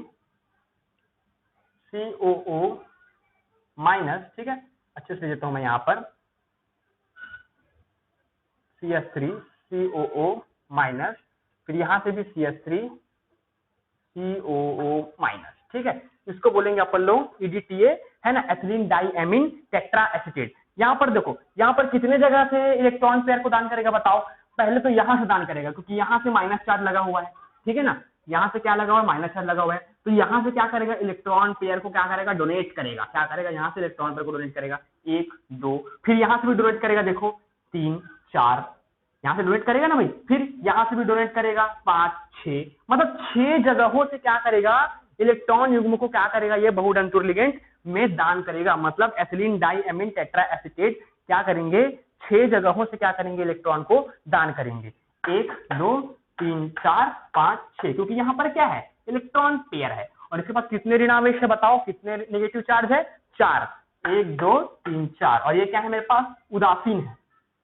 Speaker 1: COO माइनस, ठीक है। अच्छे से देता हूं मैं यहाँ पर CH3 COO माइनस, फिर यहाँ से भी CH3 COO माइनस, ठीक है। इसको बोलेंगे अपन लोग EDTA, है ना, एथिलीन डाइएमीन टेट्रा एसीटेट। यहाँ पर देखो, यहाँ पर कितने जगह से इलेक्ट्रॉन पेयर को दान करेगा बताओ। पहले तो यहाँ से दान करेगा क्योंकि यहाँ से माइनस चार्ज लगा हुआ है, ठीक है ना, यहाँ से क्या लगा हुआ है, माइनस चार्ज लगा हुआ है। तो यहाँ से क्या करेगा, इलेक्ट्रॉन पेयर को क्या करेगा, डोनेट करेगा। क्या करेगा, यहाँ से इलेक्ट्रॉन पेयर को डोनेट करेगा 1 2, फिर यहाँ से भी डोनेट करेगा, देखो 3 4, यहाँ से डोनेट करेगा ना भाई, फिर यहाँ से भी डोनेट करेगा 5 6, मतलब 6 जगहों से क्या करेगा, इलेक्ट्रॉन युग्म को क्या करेगा, ये बहुतंतुर लिगेंड में दान करेगा। मतलब एथिलीन डाइएमीन टेट्रा एसीटेट क्या करेंगे, 6 जगहों से क्या करेंगे, इलेक्ट्रॉन को दान करेंगे। 1 2 3 4 5 6, क्योंकि यहाँ पर क्या है, इलेक्ट्रॉन पेयर है। और इसके पास कितने ऋण आवेश है बताओ, कितने नेगेटिव चार्ज है, 4, 1 2 3 4, और ये क्या है मेरे पास, उदासीन है।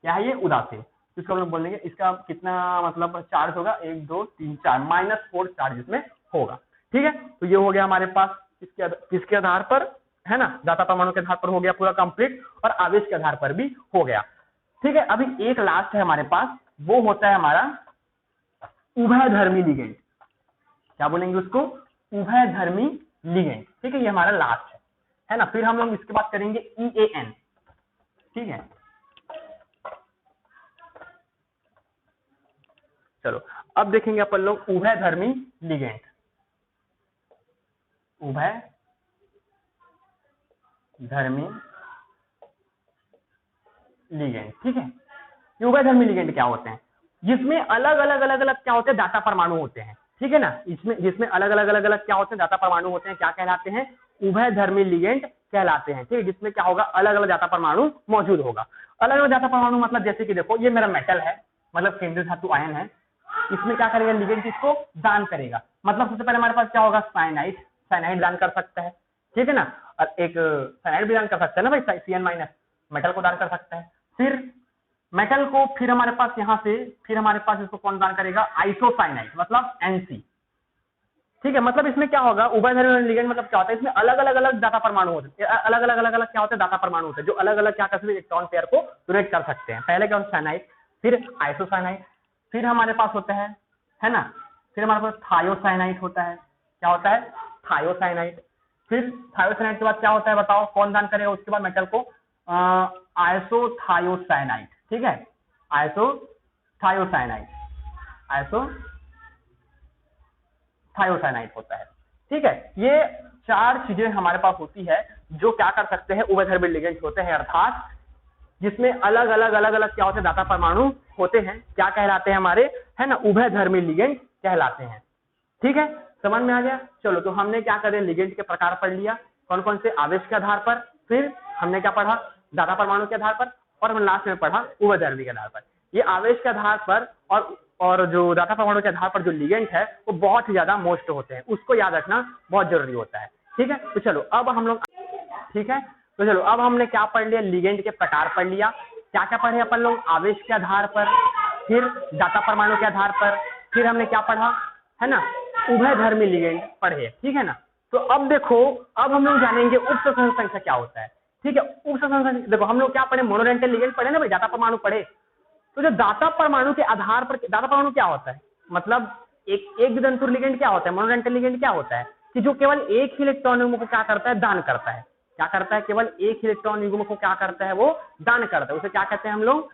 Speaker 1: क्या है ये, उदासीन। इसको हम लोग बोलेंगे, इसका कितना मतलब चार्ज होगा, 1 2 3 4, -4 चार्ज इसमें होगा, ठीक है। तो ये हो गया हमारे पास किसके आधार पर, है ना, दाता परमाणु के आधार पर हो गया पूरा कंप्लीट, और आवेश के आधार पर भी हो गया, ठीक है। अभी एक लास्ट है हमारे पास, वो होता है हमारा उभयधर्मी लिगेंड। क्या बोलेंगे उसको, उभयधर्मी लिगेंड, ठीक है। ये हमारा लास्ट है ना। फिर हम लोग इसके बाद करेंगे EAN, ठीक है। चलो अब देखेंगे अपन लोग उभयधर्मी लिगेंड, उभयधर्मी लिगेंड, ठीक है। ये उभयधर्मी लिगेंड क्या होते हैं, जिसमें अलग अलग क्या होते हैं, दाता परमाणु होते हैं, ठीक है ना। इसमें जिसमें अलग अलग क्या होते हैं, दाता परमाणु होते हैं, क्या कहलाते हैं, उभयधर्मी लिगेंड कहलाते हैं, ठीक है। जिसमें क्या होगा, अलग अलग दाता परमाणु मौजूद होगा। अलग अलग दाता परमाणु मतलब जैसे कि देखो, ये मेरा मेटल है, मतलब केंद्रीय धातु आयन है, इसमें क्या करेगा, लिगेंड इसको दान करेगा। मतलब सबसे पहले हमारे पास क्या होगा, साइनाइड दान कर सकता है, ठीक है ना। और एक साइनाइड भी दान कर सकता है ना भाई, CN- मेटल को दान कर सकता है। फिर मेटल को, फिर हमारे पास यहाँ से, फिर हमारे पास इसको कौन दान करेगा, आइसोसाइनाइड, मतलब NC, ठीक है। मतलब इसमें क्या होगा, उभयधर्मी लिगेंड मतलब क्या होता है, इसमें अलग अलग दाता परमाणु होते हैं, अलग अलग क्या होते हैं, दाता परमाणु होते हैं, जो अलग अलग क्या कर सकते हैं, इलेक्ट्रॉन पेयर को डोनेट कर सकते हैं। पहले क्या होता है, साइनाइड, फिर आइसोसाइनाइड, फिर हमारे पास होता है ना, फिर हमारे पास थायोसाइनाइड होता है। क्या होता है, थायोसाइनाइड। फिर थायोसाइनाइड के बाद क्या होता है बताओ, कौन दान करेगा उसके बाद मेटल को, आइसोथायोसाइनाइड, ठीक है, आइसोथायोसाइनाइड होता है, ठीक है। ये 4 चीजें हमारे पास होती है जो क्या कर सकते हैं, उभयधर्मी लिगेंड होते हैं, अर्थात जिसमें अलग अलग क्या होते हैं, दाता परमाणु होते हैं, क्या कहलाते हैं हमारे, है ना, उभयधर्मी लिगेंड कहलाते हैं, ठीक है। समझ में आ गया। चलो, तो हमने क्या करे, लिगेंड के प्रकार पढ़ लिया, कौन कौन से, आवेश के आधार पर, फिर हमने क्या पढ़ा, दाता परमाणु के आधार पर, और हमने लास्ट में पढ़ा उभयधर्मी के आधार पर। ये आवेश के आधार पर और जो दाता परमाणु के आधार पर जो लिगेंड है वो बहुत ही ज्यादा मोस्ट होते हैं, उसको याद रखना बहुत जरूरी होता है, ठीक है। तो चलो अब हम लोग, ठीक है, तो चलो अब हमने क्या पढ़ लिया, लिगेंड के प्रकार पढ़ लिया, क्या क्या पढ़े अपन लोग, आवेश के आधार पर, फिर दाता परमाणु के आधार पर, फिर हमने क्या पढ़ा, है ना, उभयधर्मी लिगेंड पढ़े, ठीक है ना। तो अब देखो, अब हम लोग जानेंगे उपसंहरण संख्या क्या होता है, ठीक है। उपसंहरण संख्या देखो, हम लोग क्या पढ़े, मोनोडेंटल लिगेंड पढ़े ना भाई, दाता परमाणु पढ़े। तो जो दाता परमाणु के आधार पर, दाता परमाणु क्या होता है, मतलब एक द्वितंतुर लिगेंड क्या होता है, मोनोडेंटल लिगेंड क्या होता है, कि जो केवल एक ही इलेक्ट्रॉन युग्म को क्या करता है, दान करता है। क्या करता है, केवल एक इलेक्ट्रॉन युग्म को क्या करता है, वो दान करता है, उसे क्या कहते हैं हम लोग,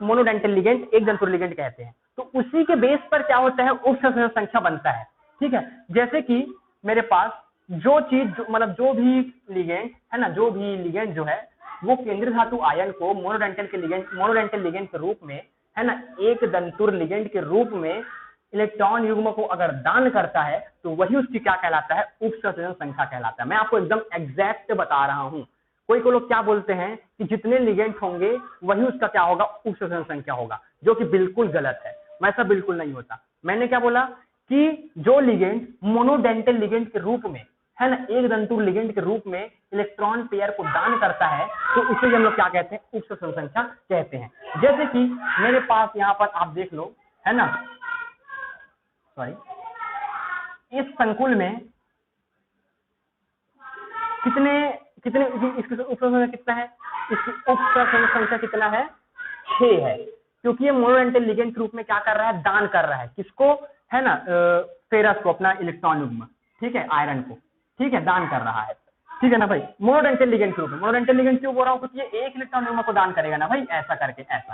Speaker 1: मोनोडेंटल लिगेंड, एक दंतुर लिगेंड कहते हैं। तो उसी के बेस पर क्या होता है, उपसंहरण संख्या बनता है, ठीक है। जैसे कि मेरे पास जो चीज मतलब जो भी लिगेंड है ना, जो भी लिगेंड जो है वो केंद्रीय धातु आयन को मोनोडेंटल लिगेंड के रूप में, है ना, एक दंतुर लिगेंड के रूप में इलेक्ट्रॉन युग्म को अगर दान करता है तो वही उसकी क्या कहलाता है, उपसंहरण संख्या कहलाता है। मैं आपको एकदम एग्जैक्ट बता रहा हूं। कोई लोग क्या बोलते हैं कि जितने लिगेंड होंगे वही उसका क्या होगा, उपसंहरण संख्या होगा, जो कि बिल्कुल गलत है। वैसा बिल्कुल नहीं होता। मैंने क्या बोला कि जो लिगेंड मोनोडेंटल लिगेंड के रूप में, है ना, एक दंतुर लिगेंड के रूप में इलेक्ट्रॉन पेयर को दान करता है तो उसे हम लोग क्या कहते हैं, उपसंहरण संख्या कहते हैं। जैसे कि मेरे पास यहाँ पर आप देख लो, है ना, सॉरी, इस संकुल में कितने कितने, इसकी उप संख्या कितना है, इसकी उप संख्या कितना है, 6 है, क्योंकि ये मोनोडेंटल लिगेंड के रूप में क्या कर रहा है, दान कर रहा है, किसको, है ना, फेरस को, अपना इलेक्ट्रॉन युग्म, ठीक है, आयरन को, ठीक है, दान कर रहा है, ठीक है ना भाई, मोनोडेंटल लिगेंड के रूप में। मोनोडेंटल लिगेंड क्यों बोल रहा हूँ, क्योंकि ये एक इलेक्ट्रॉन युग्म को दान करेगा ना भाई, ऐसा करके, ऐसा,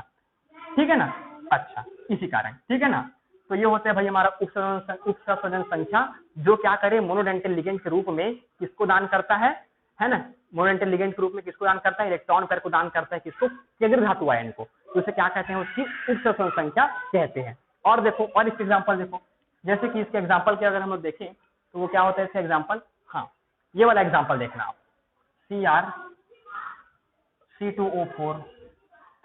Speaker 1: ठीक है ना, अच्छा, इसी कारण, ठीक है ना। तो ये होता है भाई हमारा उपसंयोजन संख्या, जो क्या करे, मोनोडेंटल लिगेंड के रूप में किसको दान करता है ना, मोनोडेंटल लिगेंड के रूप में किसको दान करता है, इलेक्ट्रॉन पेयर को दान करता है, किसको, केंद्रीय धातु आयन को, तो इसे क्या कहते हैं, उसकी उपसंयोजन संख्या कहते हैं। और देखो, और इसके एग्जांपल देखो, जैसे कि इसके एग्जांपल के अगर हम लोग देखें तो वो क्या होता है, इसका एग्जांपल, हाँ, ये वाला एग्जांपल देखना आप, CrC2O4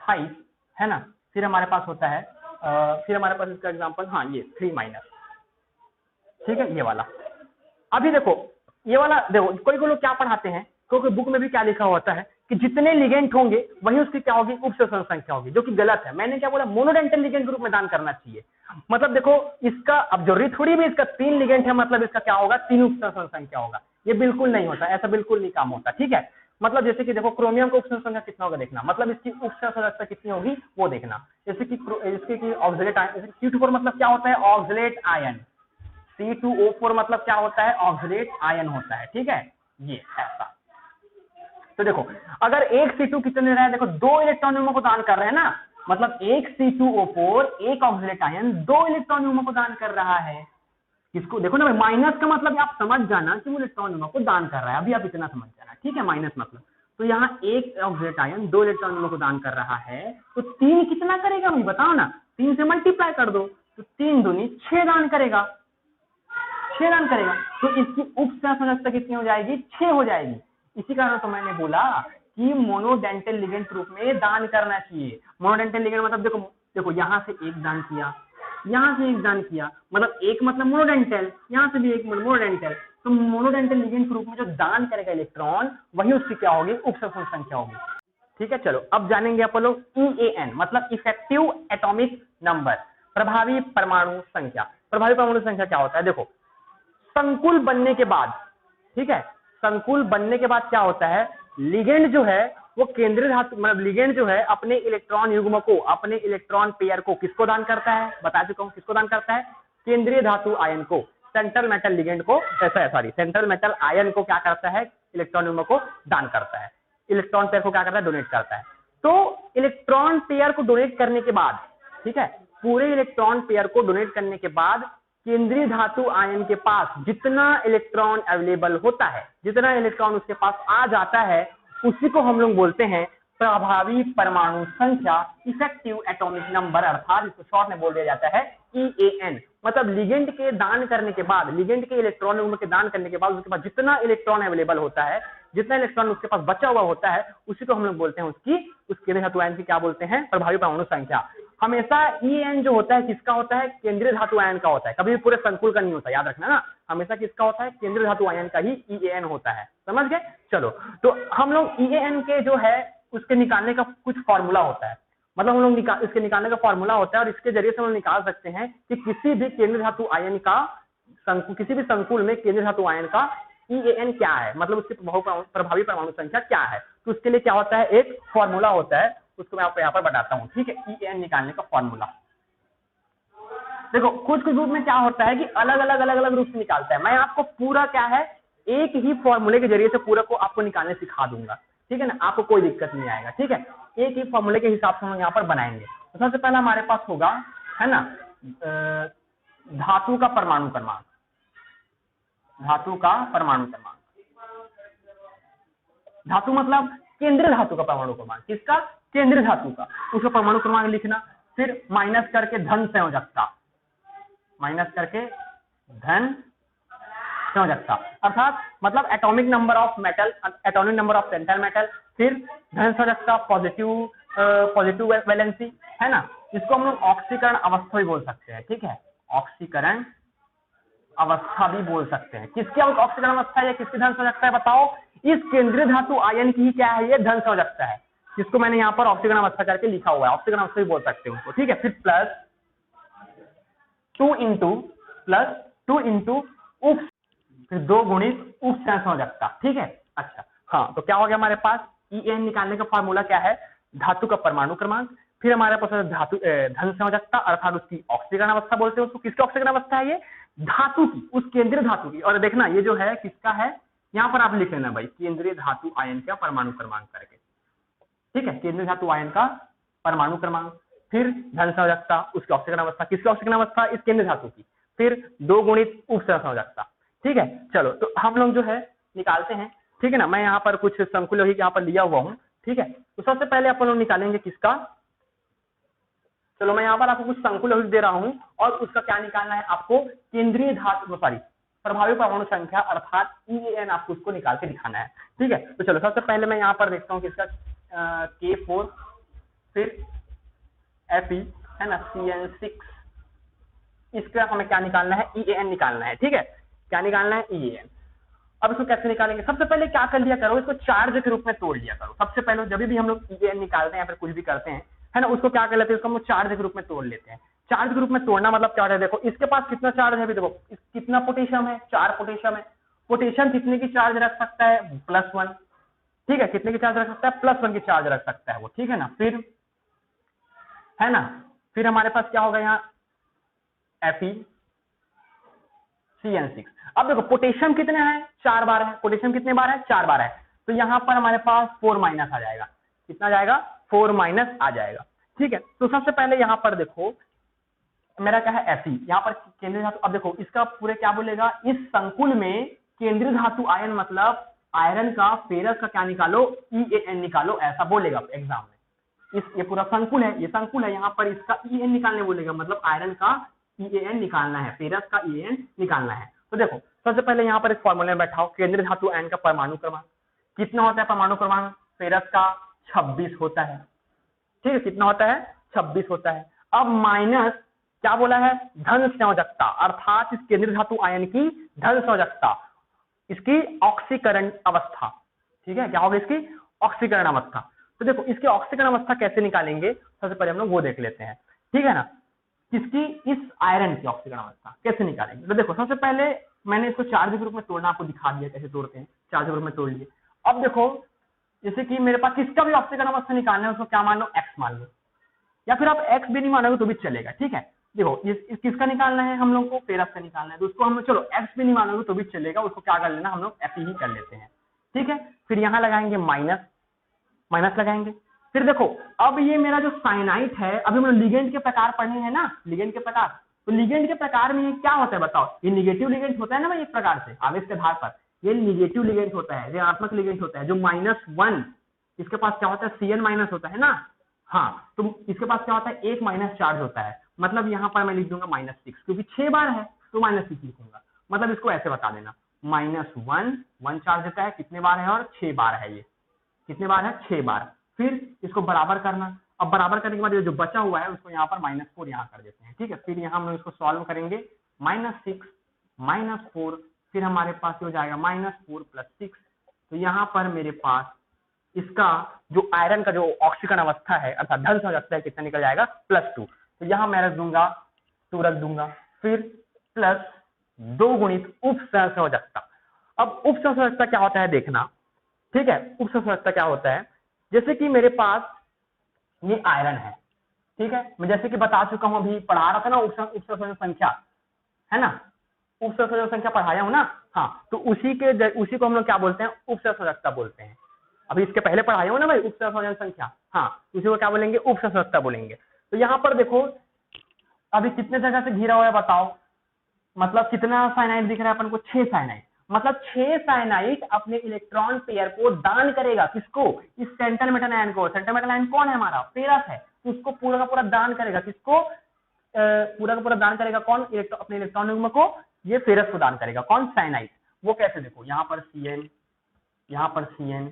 Speaker 1: 5, है ना, फिर हमारे पास होता है फिर हमारे पास इसका एग्जांपल, हाँ, ये 3-, ठीक है, ये वाला। अभी देखो, ये वाला देखो, कोई लोग क्या पढ़ाते हैं, क्योंकि बुक में भी क्या लिखा होता है कि जितने लिगेंड होंगे वही उसकी क्या होगी, उपसंयोजन संख्या होगी, जो कि गलत है। मैंने क्या बोला, मोनोडेंटल लिगेंड के रूप में दान करना चाहिए। मतलब देखो, इसका अब जरूरी थोड़ी भी इसका 3 लिगेंड है, मतलब इसका क्या होगा, 3 उपसंयोजन संख्या होगा, ये बिल्कुल नहीं होता, ऐसा बिल्कुल नहीं काम होता, ठीक है। मतलब जैसे कि देखो, क्रोमियम का उपसंयोजन संख्या कितना होगा देखना, मतलब इसकी उपसंयोजन संख्या कितनी होगी वो देखना। जैसे कि इसके ऑक्सिलेट आयन, C2O4 मतलब क्या होता है, ऑक्सिलेट आयन, C2O4 मतलब क्या होता है, ऑक्सिलेट आयन होता है, ठीक है, ये ऐसा। तो देखो, अगर एक C2 कितने रहा है, देखो 2 इलेक्ट्रॉन युग्मों को दान कर रहे हैं ना, मतलब एक C2O4 एक ऑक्सिलेट आयन 2 इलेक्ट्रॉन युग्मों को दान कर रहा है। किसको, देखो ना भाई, माइनस का मतलब आप समझ जाना कि वो इलेक्ट्रॉन युग्मों को दान कर रहा है, अभी आप इतना समझ जाना, ठीक है, माइनस मतलब। तो यहाँ एक ऑक्सिलेट आयन 2 इलेक्ट्रॉन युग्मों को दान कर रहा है, तो 3 कितना करेगा भाई, बताओ ना, 3 से मल्टीप्लाई कर दो, तो 3 दूनी 6 दान करेगा, 6 दान करेगा, तो इसकी उपसंयोजन कितनी हो जाएगी, 6 हो जाएगी। इसी कारण तो मैंने बोला कि मोनोडेंटल लिगेंड के रूप में दान करना चाहिए। मोनोडेंटल लिगेंड मतलब देखो, देखो यहाँ से एक दान किया, यहाँ से एक दान किया, मतलब एक मतलब मोनोडेंटल, यहाँ से भी एक मोनोडेंटल, तो मोनोडेंटल लिगेंड के रूप में जो दान करेगा इलेक्ट्रॉन, वही उसकी क्या होगी, उपसंयोजन संख्या होगी, ठीक है। चलो अब जानेंगे अपन लोग EAN, मतलब इफेक्टिव एटॉमिक नंबर, प्रभावी परमाणु संख्या। प्रभावी परमाणु संख्या क्या होता है, देखो, संकुल बनने के बाद, ठीक है, संकुल बनने के बाद क्या होता है, लिगेंड जो है वो केंद्रीय धातु, मतलब लिगेंड जो है अपने इलेक्ट्रॉन युग्म को, अपने इलेक्ट्रॉन पेयर को किसको दान करता है, बता चुका हूं, किसको दान करता है, केंद्रीय धातु आयन को, सेंट्रल मेटल लिगेंड को, सॉरी सेंट्रल मेटल आयन को क्या करता है, इलेक्ट्रॉन युग्म को दान करता है, इलेक्ट्रॉन पेयर को क्या करता है, डोनेट करता है। तो इलेक्ट्रॉन पेयर को डोनेट करने के बाद, ठीक है, पूरे इलेक्ट्रॉन पेयर को डोनेट करने के बाद केंद्रीय धातु आयन के पास जितना इलेक्ट्रॉन अवेलेबल होता है, जितना इलेक्ट्रॉन उसके पास आ जाता है, उसी को हम लोग बोलते हैं प्रभावी परमाणु संख्या, इफेक्टिव एटॉमिक नंबर, अर्थात इसको शॉर्ट में बोल दिया जाता है EAN। मतलब लिगेंड के दान करने के बाद, लिगेंड के इलेक्ट्रॉन युग्म के दान करने के बाद उसके पास जितना इलेक्ट्रॉन अवेलेबल होता है, जितना इलेक्ट्रॉन उसके पास बचा हुआ होता है, उसी को हम लोग बोलते हैं उसकी, उस केंद्रीय धातु आयन की क्या बोलते हैं, प्रभावी परमाणु संख्या। हमेशा EAN जो होता है किसका होता है, केंद्रीय धातु आयन का होता है, कभी भी पूरे संकुल का नहीं होता, याद रखना ना, हमेशा किसका होता है, केंद्रीय धातु आयन का ही EAN होता है, समझ गए। चलो, तो हम लोग EAN के जो है उसके निकालने का कुछ फॉर्मूला होता है, मतलब हम लोग इसके निकालने का फॉर्मूला होता है, और इसके जरिए से हम लोग निकाल सकते हैं कि किसी भी केंद्रीय धातु आयन का किसी भी संकुल में केंद्रीय धातु आयन का EAN क्या है, मतलब उसकी प्रभावी परमाणु संख्या क्या है। तो उसके लिए क्या होता है, एक फॉर्मूला होता है, उसको मैं आपको यहाँ पर बताता हूँ, ठीक है, EAN निकालने का फॉर्मूला। देखो, कुछ ग्रुप में क्या होता है कि अलग अलग रूप से निकालता है, मैं आपको पूरा क्या है, एक ही फॉर्मूले के जरिए से पूरा को आपको निकालने सिखा दूंगा, ठीक है ना, आपको कोई दिक्कत नहीं आएगा, ठीक है, एक ही फॉर्मूले के हिसाब से हम यहाँ पर बनाएंगे। तो सबसे पहला हमारे पास होगा, है ना, धातु का परमाणु क्रमांक, धातु का परमाणु क्रमांक, धातु मतलब केंद्रीय धातु का परमाणु क्रमांक, किसका, केंद्रीय धातु का, उसका परमाणु क्रमांक लिखना, फिर माइनस करके धन संयोजकता, माइनस करके धन संयोजकता, अर्थात मतलब atomic number of metal, atomic number of central metal, फिर धन संयोजकता, पॉजिटिव वैलेंसी, है ना, इसको हम लोग ऑक्सीकरण अवस्था भी बोल सकते हैं, ठीक है, ऑक्सीकरण अवस्था भी बोल सकते हैं। किसकी ऑक्सीकरण अवस्था है, किसकी धन संयोजकता है, बताओ, इस केंद्रीय धातु आयन की ही क्या है, ये धन संयोजकता है, जिसको मैंने यहाँ पर ऑक्सीकरण अवस्था करके लिखा हुआ है, ऑक्सीकरण अवस्था भी बोल सकते हो, ठीक है। फिर प्लस 2 इंटू उप, फिर 2 गुणित उप संयोजकता, ठीक है। अच्छा, हाँ, तो क्या हो गया हमारे पास En निकालने का फॉर्मूला क्या है, धातु का परमाणु क्रमांक, फिर हमारे पास है धातु धन संयोजकता अर्थात उसकी ऑक्सीकरण अवस्था बोलते हैं उसको। किसकी ऑक्सीकरण अवस्था है ये, धातु की, उस केंद्रीय धातु की। और देखना ये जो है किसका है, यहाँ पर आप लिख लेना भाई, केंद्रीय धातु आयन का परमाणु क्रमांक करके, ठीक है, केंद्रीय धातु आयन का परमाणु क्रमांक, फिर धन संयोजकता, उसकी ऑक्सीकरण अवस्था, किसकी ऑक्सीकरण अवस्था, इस केंद्रीय धातु की, फिर 2 गुणित उप संयोजकता। ठीक है, चलो तो हम लोग जो है निकालते हैं, ठीक है ना। मैं यहाँ पर कुछ संकुल यौगिक यहाँ पर लिया हुआ हूँ, ठीक है। तो सबसे पहले अपन लोग निकालेंगे किसका, चलो मैं यहाँ पर आपको कुछ संकुल यौगिक दे रहा हूँ और उसका क्या निकालना है आपको, केंद्रीय धातु, सॉरी प्रभावी परमाणु संख्या अर्थात EAN आपको उसको निकाल के दिखाना है, ठीक है। तो चलो सबसे पहले मैं यहाँ पर देखता हूँ किसका K4, फिर Fe है ना, CN6, इसका हमें क्या निकालना है, EAN निकालना है, ठीक है। क्या निकालना है, EAN। अब इसको कैसे निकालेंगे, सबसे पहले क्या कर लिया करो, इसको चार्ज के रूप में तोड़ लिया करो। सबसे पहले जब भी हम लोग EAN निकालते हैं या फिर कुछ भी करते हैं, है ना, उसको क्या कर लेते हैं, उसको हम चार्ज के रूप में तोड़ लेते हैं। चार्ज के रूप में तोड़ना मतलब क्या है, देखो इसके पास कितना चार्ज है, अभी देखो कितना पोटेशियम है, 4 पोटेशियम है। पोटेशियम कितने की चार्ज रख सकता है, +1, ठीक है, कितने की चार्ज रख सकता है, +1 की चार्ज रख सकता है वो, ठीक है ना। फिर है ना, फिर हमारे पास क्या होगा यहाँ Fe CN6। अब देखो पोटेशियम कितने हैं, 4 बार है, पोटेशियम कितने बार है, 4 बार है। तो यहाँ पर हमारे पास 4- आ जाएगा, कितना जाएगा, 4- आ जाएगा, ठीक है। तो सबसे पहले यहाँ पर देखो मेरा क्या है Fe, यहाँ पर केंद्रीय धातु। अब देखो इसका पूरे क्या बोलेगा, इस संकुल में केंद्रीय धातु आयन मतलब आयरन का, फेरस का क्या निकालो, EAN निकालो, ऐसा बोलेगा एग्जाम में। ये पूरा संकुल है, ये संकुल है, यहाँ पर इसका EAN निकालने बोलेगा, मतलब आयरन का EAN निकालना है, फेरस का EAN निकालना है। तो देखो सबसे पहले यहाँ पर एक फॉर्मूले में बैठाओ, केंद्रीय धातु आयन का परमाणु क्रमांक कितना होता है, परमाणु क्रमांक फेरस का 26 होता है, ठीक है, कितना होता है, 26 होता है। अब माइनस क्या बोला है, धन संयोजकता अर्थात इस केंद्रीय धातु आयन की धन संयोजकता, इसकी ऑक्सीकरण अवस्था, ठीक है, क्या होगा इसकी ऑक्सीकरण अवस्था। तो देखो इसकी ऑक्सीकरण अवस्था कैसे निकालेंगे, सबसे पहले हम लोग वो देख लेते हैं, ठीक है ना, किसकी, इस आयरन की ऑक्सीकरण अवस्था कैसे निकालेंगे। तो देखो सबसे पहले मैंने इसको चार्ज के रूप में तोड़ना आपको दिखा दिया, कैसे तोड़ते हैं, चार्ज के रूप में तोड़ लिए। अब देखो जैसे कि मेरे पास किसका भी ऑक्सीकरण अवस्था निकालना है, उसको क्या मान लो, X मान लो, या फिर आप X भी नहीं मानोगे तो भी चलेगा, ठीक है। देखो इस किसका निकालना है, हम लोग को फेरस का निकालना है, तो उसको हम चलो X भी नहीं मानोगे तो भी चलेगा, उसको क्या कर लेना, हम लोग Fe ही कर लेते हैं, ठीक है। फिर यहाँ लगाएंगे माइनस, माइनस लगाएंगे। फिर देखो अब ये मेरा जो साइनाइड है, अभी हम लोग लिगेंड के प्रकार पढ़े हैं ना, लिगेंड के प्रकार, तो लिगेंड के प्रकार में ये क्या होता है बताओ, ये निगेटिव लिगेंड होता है ना भाई, एक प्रकार से आवेश के आधार पर ये निगेटिव लिगेंड होता है, ऋणात्मक लिगेंड होता है, जो -1, इसके पास क्या होता है, Cn- होता है ना, हाँ, तो इसके पास क्या होता है, 1 माइनस चार्ज होता है, मतलब यहाँ पर मैं लिख दूंगा -6, क्योंकि 6 बार है तो -6 लिखूंगा, मतलब इसको ऐसे बता देना, -1 चार्ज होता है, कितने बार है, और 6 बार है, ये कितने बार है, 6 बार। फिर इसको बराबर करना, अब बराबर करने के बाद ये जो बचा हुआ है उसको यहाँ पर -4 यहाँ कर देते हैं, ठीक है। फिर यहाँ हम लोग इसको सॉल्व करेंगे, -6 -4, फिर हमारे पास हो जाएगा -4 + 6, तो यहाँ पर मेरे पास इसका जो आयरन का जो ऑक्सीकरण अवस्था है अर्थात धन संयोजकता है, कितना निकल जाएगा, +2। तो यहाँ मैं रख दूंगा 2 रख दूंगा, फिर +2 गुणित उप संयोजकता। अब उप संयोजकता क्या होता है देखना, ठीक है, उप संयोजकता क्या होता है, जैसे कि मेरे पास ये आयरन है, ठीक है, मैं जैसे कि बता चुका हूं, अभी पढ़ा रहा था ना उप संयोजक संख्या, है ना, उप संयोजक संख्या पढ़ाया हूं ना, हाँ, तो उसी को हम लोग क्या बोलते हैं, उप संयोजकता बोलते हैं। अभी इसके पहले पढ़ाया हूं ना भाई, उप संयोजक संख्या, हाँ, उसी को क्या बोलेंगे, उप संयोजकता बोलेंगे। तो यहाँ पर देखो अभी कितने जगह से घिरा हुआ है बताओ, मतलब कितना साइनाइड दिख रहा है अपन को, 6 साइनाइड, मतलब 6 साइनाइड अपने इलेक्ट्रॉन पेयर को दान करेगा, किसको, इस सेंट्रल मेटल आयन को। सेंट्रल मेटल आयन कौन है हमारा, फेरस है, तो उसको पूरा का पूरा दान करेगा, किसको, पूरा का पूरा दान करेगा, कौन, अपने इलेक्ट्रॉन युग्म को, ये फेरस को दान करेगा, कौन, साइनाइड। वो कैसे, देखो यहाँ पर Cn, यहाँ पर Cn,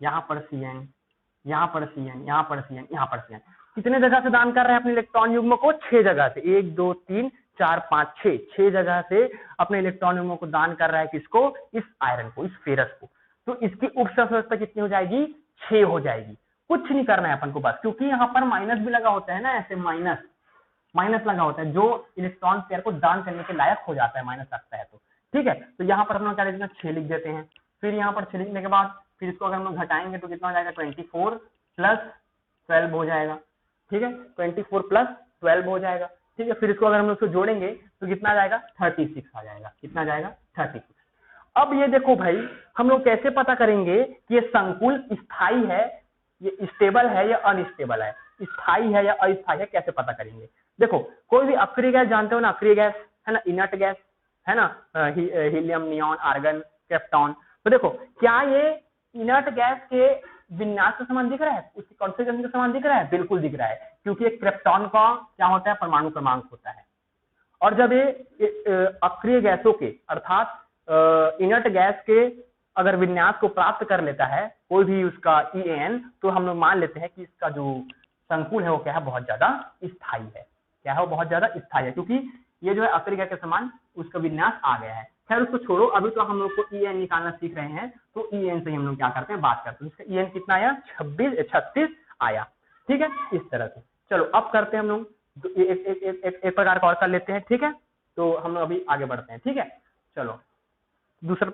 Speaker 1: यहाँ पर Cn, यहाँ पर Cn, यहाँ पर Cn, यहाँ पर Cn, कितने जगह से दान कर रहे हैं अपने इलेक्ट्रॉन युग्म को, 6 जगह से, 1 2 3 4 5 6 जगह से अपने इलेक्ट्रॉन युग्मों को दान कर रहा है, किसको, इस आयरन को, इस फेरस को। तो इसकी उप संयोजकता कितनी हो जाएगी, 6 हो जाएगी। कुछ नहीं करना है अपन को बस, क्योंकि यहाँ पर माइनस भी लगा होता है ना, ऐसे माइनस लगा होता है, जो इलेक्ट्रॉन पेयर को दान करने के लायक हो जाता है, माइनस लगता है तो, ठीक है। तो यहाँ पर हम लोग क्या लिख देना, 6 लिख देते हैं। फिर यहाँ पर 6 लिखने के बाद फिर इसको अगर हम लोग घटाएंगे तो कितना हो जाएगा 24 प्लस 12 हो जाएगा, ठीक है, 24 प्लस 12 हो जाएगा, ठीक है। फिर इसको अगर हम लोग इसको जोड़ेंगे तो कितना आ जाएगा 36 आ जाएगा, कितना आ जाएगा 36। अब ये देखो भाई, हम लोग कैसे पता करेंगे कि ये संकुल स्थायी है, ये स्टेबल है या अनस्टेबल है, स्थायी है या अस्थायी है, कैसे पता करेंगे? देखो कोई भी अक्रिय गैस जानते हो ना, अक्रिय गैस है ना, इनर्ट गैस है ना, हीलियम, नियॉन, आर्गन, क्रिप्टॉन। तो देखो क्या ये इनर्ट गैस के विन्यास के समान दिख रहा है, उसकी कॉन्फ़िगरेशन के समान दिख रहा है? बिल्कुल दिख रहा है, क्योंकि एक क्रिप्टॉन का क्या होता है, परमाणु क्रमांक होता है। और जब ये अक्रिय गैसों के अर्थात इनर्ट गैस के अगर विन्यास को प्राप्त कर लेता है कोई भी उसका EAN, तो हम लोग मान लेते हैं कि इसका जो संकुल है वो क्या है, बहुत ज्यादा स्थायी है। क्या है, वो बहुत ज्यादा स्थायी है, क्योंकि ये जो है अक्रिय गैस के समान उसका विन्यास आ गया है। खैर उसको छोड़ो, अभी तो हम लोग को EAN निकालना सीख रहे हैं, तो EAN से हम लोग क्या करते हैं, बात करते हैं। इसका EAN कितना आया, 36 आया, ठीक है, इस तरह से। चलो अब करते हैं हम लोग एक प्रकार का और कर लेते हैं, ठीक है। तो हम लोग अभी आगे बढ़ते हैं, ठीक है। चलो दूसरा,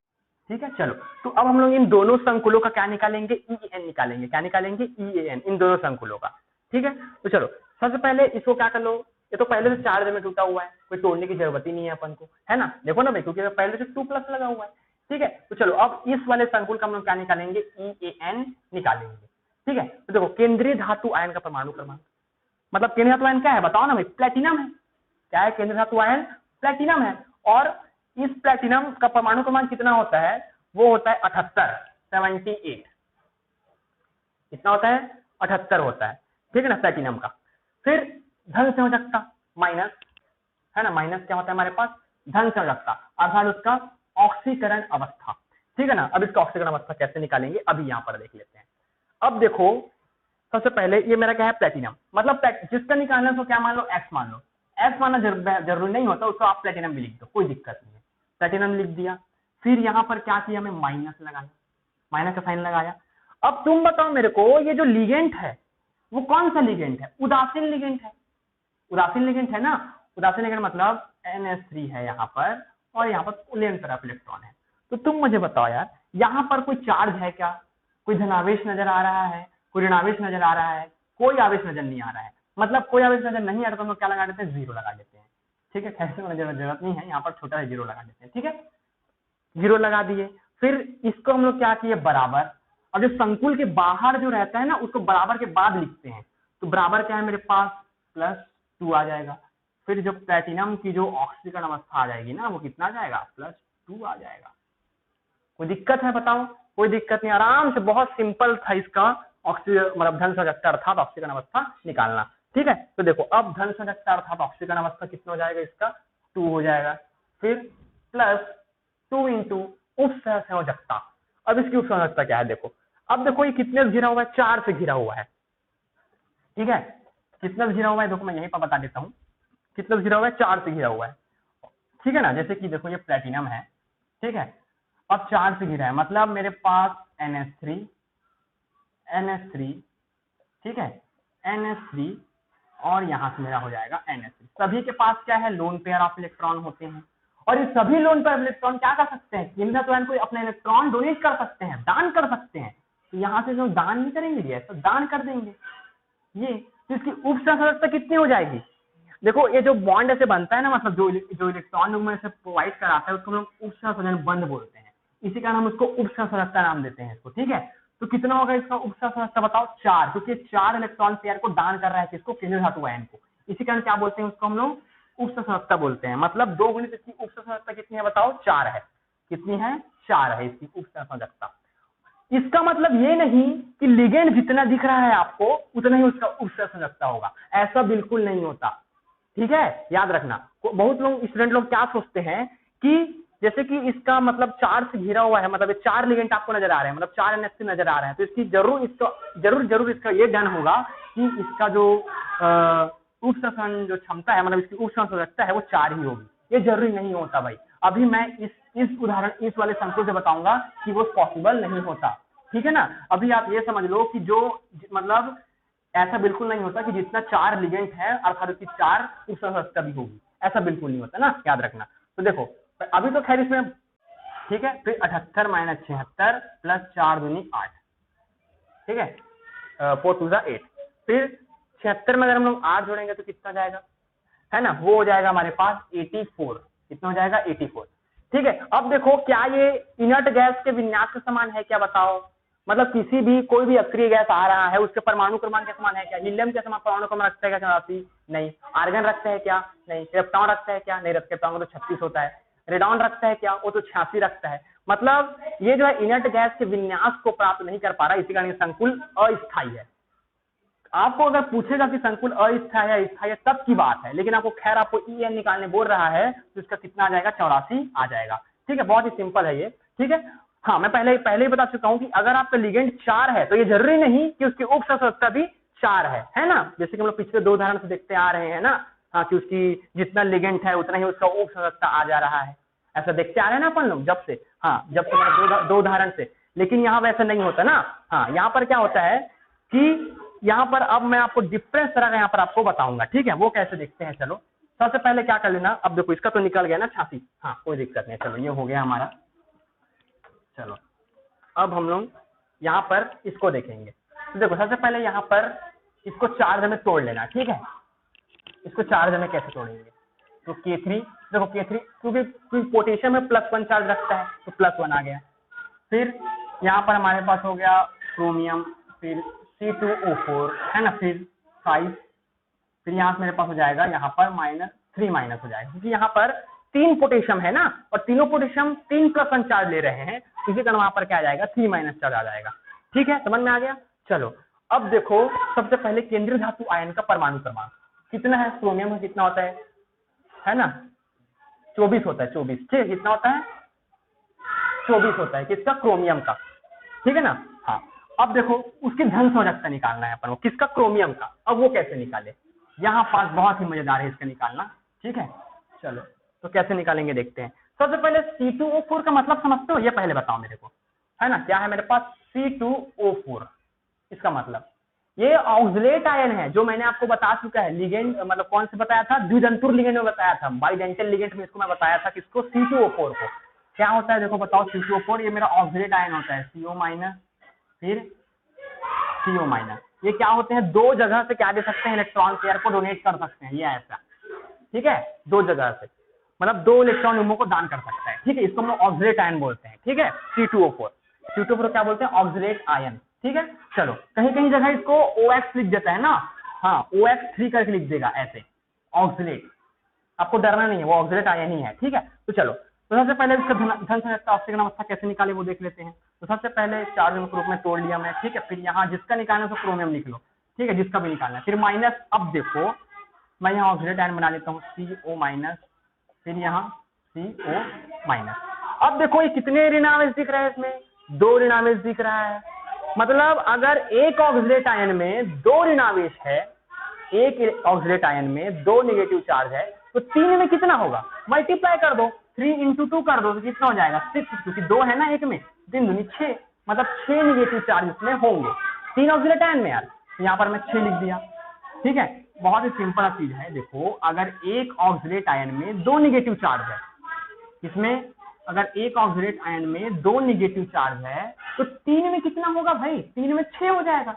Speaker 1: ठीक है। चलो तो अब हम लोग इन दोनों संकुलों का क्या निकालेंगे, EAN निकालेंगे। क्या निकालेंगे, EAN, इन दोनों संकुलों का, ठीक है। तो चलो सबसे पहले इसको क्या कर लो, ये तो पहले से चार्ज में टूटा हुआ है, कोई तोड़ने की जरूरत ही नहीं है अपन को, है ना। देखो ना भाई, क्योंकि पहले से 2+ लगा हुआ है, ठीक है। तो चलो अब इस वाले संकुल का हम लोग क्या निकालेंगे, EAN निकालेंगे, ठीक है। तो देखो केंद्रीय धातु आयन का परमाणु क्रमांक, मतलब केंद्रीय धातु आयन क्या है बताओ ना भाई, प्लेटिनम है। क्या है केंद्रीय धातु आयन, प्लेटिनम है। और इस प्लेटिनम का परमाणु क्रमांक कितना होता है, वो होता है 78। कितना होता है, 78 होता है, ठीक है ना, प्लेटिनम का। फिर धन संयोजकता माइनस, है ना, माइनस क्या होता है हमारे पास, धन संयोजकता अर्थात उसका ऑक्सीकरण अवस्था, ठीक है ना। अब इसका ऑक्सीकरण अवस्था कैसे निकालेंगे, अभी यहाँ पर देख लेते हैं। अब देखो सबसे पहले ये मेरा क्या है, प्लेटिनम, मतलब जिसका निकालना है तो क्या मान लो, एक्स मान लो। एक्स मानना जरूरी नहीं होता, उसको आप प्लेटिनम भी लिख दो, कोई दिक्कत नहीं है। प्लेटिनम लिख दिया, फिर यहाँ पर क्या किया, हमें माइनस लगाया, माइनस का साइन लगाया। अब तुम बताओ मेरे को, ये जो लिगेंड है वो कौन सा लिगेंड है, उदासीन लिगेंड है, उदासीन लिगेंड है ना। उदासीन लिगेंड मतलब NH3 है यहाँ पर, और यहाँ पर लेन तरफ इलेक्ट्रॉन है। तो तुम मुझे बताओ यार, यहाँ पर कोई चार्ज है क्या, कोई धनावेश नजर आ रहा है, कोई ऋणावेश नजर आ रहा है, कोई आवेश नजर नहीं आ रहा है। मतलब कोई आवेश नजर नहीं आ रहा तो हम लोग क्या लगा देते हैं, 0 लगा देते हैं, ठीक है। कैसे जरूरत नहीं है, यहाँ पर छोटा सा 0 लगा देते हैं, ठीक है। 0 लगा दिए, फिर इसको हम लोग क्या किए, बराबर। अब जो संकुल के बाहर जो रहता है ना, उसको बराबर के बाद लिखते हैं। तो बराबर क्या है मेरे पास, +2 आ जाएगा। फिर जो प्लेटिनम की जो ऑक्सीकरण अवस्था आ जाएगी ना, वो कितना आ जाएगा, +2 आ जाएगा। कोई दिक्कत है बताओ, कोई दिक्कत नहीं, आराम से, बहुत सिंपल था इसका ऑक्सीजन मतलब धन संयोजकता अर्थात ऑक्सीकरण अवस्था निकालना, ठीक है। तो देखो अब धन संयोजकता अर्थात ऑक्सीकरण अवस्था कितना हो जाएगा, इसका 2 हो जाएगा। फिर +2 इंटू उप संयोजकता। अब इसकी उप संयोजकता क्या है, देखो अब देखो ये कितने से घिरा हुआ है, 4 से घिरा हुआ है, ठीक है। कितने से घिरा हुआ है, देखो मैं यहीं पर बता देता हूँ, कितने से घिरा हुआ है, 4 से घिरा हुआ है, ठीक है ना। जैसे कि देखो ये प्लेटिनम है, ठीक है, अब 4 से घिरा है, मतलब मेरे पास NH3, ठीक है, NH3, और यहां से मेरा हो जाएगा NH3। सभी के पास क्या है, लोन पेयर ऑफ इलेक्ट्रॉन होते हैं, और ये सभी लोन पेयर इलेक्ट्रॉन क्या कर सकते हैं, केंद्रीय धातु आयन को अपने इलेक्ट्रॉन डोनेट कर सकते हैं, दान कर सकते हैं। तो यहाँ से जो दान नहीं करेंगे, ये तो दान कर देंगे ये। तो इसकी उप संयोजकता कितनी हो जाएगी, देखो ये जो बॉन्ड ऐसे बनता है ना, मतलब जो इलेक्ट्रॉन में से प्रोवाइड कराता है उसको हम लोग उप संयोजन बंध बोलते हैं, इसी कारण हम उसको उप संयोजकता नाम देते हैं इसको, ठीक है। तो कितना होगा इसका उप संयोजकता बताओ, 4, क्योंकि 4 इलेक्ट्रॉन पेयर को दान कर रहा है, किसको, केंद्रीय धातु आयन को। इसी कारण क्या बोलते हैं उसको हम लोग उप संयोजकता बोलते हैं। मतलब 2 गुणित इसकी उप संयोजकता कितनी है बताओ, 4 है। कितनी है, 4 है इसकी उप संयोजकता। इसका मतलब ये नहीं कि लिगेंड जितना दिख रहा है आपको उतना ही उसका उप संयोजकता होगा, ऐसा बिल्कुल नहीं होता, ठीक है, याद रखना। बहुत लोग स्टूडेंट लोग क्या सोचते हैं कि जैसे कि इसका मतलब 4 से घिरा हुआ है, मतलब ये 4 लिगेंड आपको नजर आ रहे हैं, मतलब 4 NH3 नजर आ रहे हैं, तो इसकी जरूर इसका ये डन होगा कि इसका जो उप संयोजन जो क्षमता है, मतलब इसकी उप संयोजकता है वो 4 ही होगी। ये जरूरी नहीं होता भाई, अभी मैं इस उदाहरण इस वाले संकुल से बताऊंगा कि वो पॉसिबल नहीं होता, ठीक है ना। अभी आप ये समझ लो कि जो मतलब ऐसा बिल्कुल नहीं होता कि जितना 4 लिगेंड है अर्थात उसकी 4 उप संयोजकता भी होगी, ऐसा बिल्कुल नहीं होता ना, याद रखना। तो देखो अभी तो खैर इसमें ठीक है, फिर 78 माइनस 76 प्लस 4 दूनी 8, ठीक है, 4 2 8। फिर 76 में अगर हम लोग 8 जोड़ेंगे तो कितना जाएगा, है ना, वो हो जाएगा हमारे पास 84। कितना हो जाएगा, 84। ठीक है, अब देखो क्या ये इनर्ट गैस के विन्यास के समान है क्या, बताओ। मतलब किसी भी कोई भी अक्रिय गैस आ रहा है उसके परमाणु क्रमांक के समान है क्या, हीलियम के समान परमाणु क्रमांक रखता है क्या 84? नहीं। आर्गन रखता है क्या? नहीं। क्रिप्टॉन रखता है क्या? नहीं रखता, क्रिप्टॉन तो 36 होता है। रेडॉन रखता है क्या? वो तो 86 रखता है। मतलब ये जो है इनर्ट गैस के विन्यास को प्राप्त नहीं कर पा रहा, इसी कारण संकुल अस्थायी है। आपको अगर पूछेगा कि संकुल अस्थायी है स्थायी है तब की बात है, लेकिन आपको खैर आपको EN निकालने बोल रहा है तो इसका कितना आ जाएगा, 84 आ जाएगा। ठीक है, बहुत ही सिंपल है ये। ठीक है, हाँ मैं पहले ही बता चुका हूं कि अगर आपका लिगेंड 4 है तो ये जरूरी नहीं कि उसकी उप सदस्यता भी 4 है ना, जैसे कि हम लोग पिछले 2 उदाहरण से देखते आ रहे हैं ना, हाँ कि उसकी जितना लिगेंड है उतना ही उसका उप सदस्यता आ जा रहा है, ऐसा देखते आ रहे हैं ना अपन लोग जब से, हाँ जब से मैंने 2 उदाहरण से। लेकिन यहाँ वैसा नहीं होता ना, हाँ यहाँ पर क्या होता है कि यहाँ पर अब मैं आपको डिफरेंस तरह का यहाँ पर आपको बताऊंगा। ठीक है, वो कैसे देखते हैं, चलो सबसे पहले क्या कर लेना, अब देखो इसका तो निकल गया ना 86, हाँ कोई दिक्कत नहीं, चलो ये हो गया हमारा। चलो अब हम लोग यहाँ पर इसको देखेंगे। तो देखो सबसे पहले यहाँ पर इसको चार्ज में तोड़ लेना। ठीक है, इसको चार्ज में कैसे तोड़ेंगे, तो K3, देखो K3 क्योंकि पोटेशियम में +1 चार्ज रखता है तो +1 आ गया। फिर यहाँ पर हमारे पास हो गया क्रोमियम, फिर C2O4 है ना, फिर 5, फिर यहाँ से मेरे पास हो जाएगा यहाँ पर -3 माइनस हो जाएगा, क्योंकि यहाँ पर 3 पोटेशियम है ना और तीनों पोटेशियम 3 + 1 चार्ज ले रहे हैं, इसी कारण वहां पर क्या आ जाएगा, 3 माइनस चार्ज आ जाएगा। ठीक है, समझ में आ गया। चलो अब देखो सबसे पहले केंद्रीय धातु आयन का परमाणु क्रमांक कितना है, क्रोमियम में कितना होता है ना, 24 होता है, 24। ठीक है, कितना होता है, 24 होता है, किसका, क्रोमियम का। ठीक है ना, हाँ अब देखो उसकी धन संयोजकता निकालना है अपन को, किसका, क्रोमियम का। अब वो कैसे निकाले, यहाँ पास बहुत ही मजेदार है इसका निकालना। ठीक है, चलो तो कैसे निकालेंगे देखते हैं। सबसे पहले C2O4 का मतलब समझते हो, ये पहले बताओ मेरे को, है ना, क्या है मेरे पास C2O4, इसका मतलब ये ऑक्सलेट आयन है जो मैंने आपको बता चुका है। लिगेंड मतलब कौन से बताया था, द्विदंतुर लिगेंड में बताया था, बाइडेंटल लिगेंड में इसको मैं बताया था, किसको, C2O4 को। क्या होता है देखो बताओ, C2O4 ये मेरा ऑक्सलेट आयन होता है, CO- फिर CO-। ये क्या होते हैं, 2 जगह से क्या दे सकते हैं, इलेक्ट्रॉन पेयर को डोनेट कर सकते हैं, ये ऐसा। ठीक है, 2 जगह से मतलब 2 इलेक्ट्रॉन युग्मों को दान कर सकता है। ठीक है, इसको हम लोग ऑक्सलेट आयन बोलते हैं। ठीक है, C2O4 क्या बोलते हैं, ऑक्सलेट आयन। ठीक है, चलो कहीं कहीं जगह इसको OX लिख देता है ना, हाँ OX3 करके लिख देगा ऐसे, ऑक्सलेट। आपको डरना नहीं है, वो ऑक्सलेट आयन ही है। ठीक है, तो चलो तो सबसे पहले इसका धन संयोजकता ऑक्सीजन अवस्था कैसे निकाले वो देख लेते हैं। तो सबसे पहले चार्ज के रूप में तोड़ लिया मैं। ठीक है, फिर यहाँ जिसका निकालना है तो क्रोमियम लिख लो। ठीक है, जिसका भी निकालना है, फिर माइनस, अब देखो मैं यहाँ ऑक्सीडेट आयन बना लेता हूँ, CO-, फिर यहाँ CO-। अब देखो ये कितने ऋणावेश दिख रहे हैं, इसमें 2 ऋणावेश दिख रहा है। मतलब अगर एक ऑक्सीडेट आयन में 2 ऋणावेश है, एक ऑक्सीडेट आयन में 2 नेगेटिव चार्ज है, तो 3 में कितना होगा, मल्टीप्लाई कर दो, 3 × 2 कर दो तो कितना हो जाएगा, 6, क्योंकि 2 है ना एक में, 3 दूनी 6, मतलब 6 नेगेटिव चार्ज इसमें होंगे 3 ऑक्सीडेट आयन में यार। यहाँ पर मैं 6 लिख दिया। ठीक है, बहुत ही सिंपल चीज है। देखो अगर एक ऑक्सीडेट आयन में 2 नेगेटिव चार्ज है, इसमें अगर एक ऑक्सीडेट आयन में 2 नेगेटिव चार्ज है तो 3 में कितना होगा भाई, 3 में 6 हो जाएगा,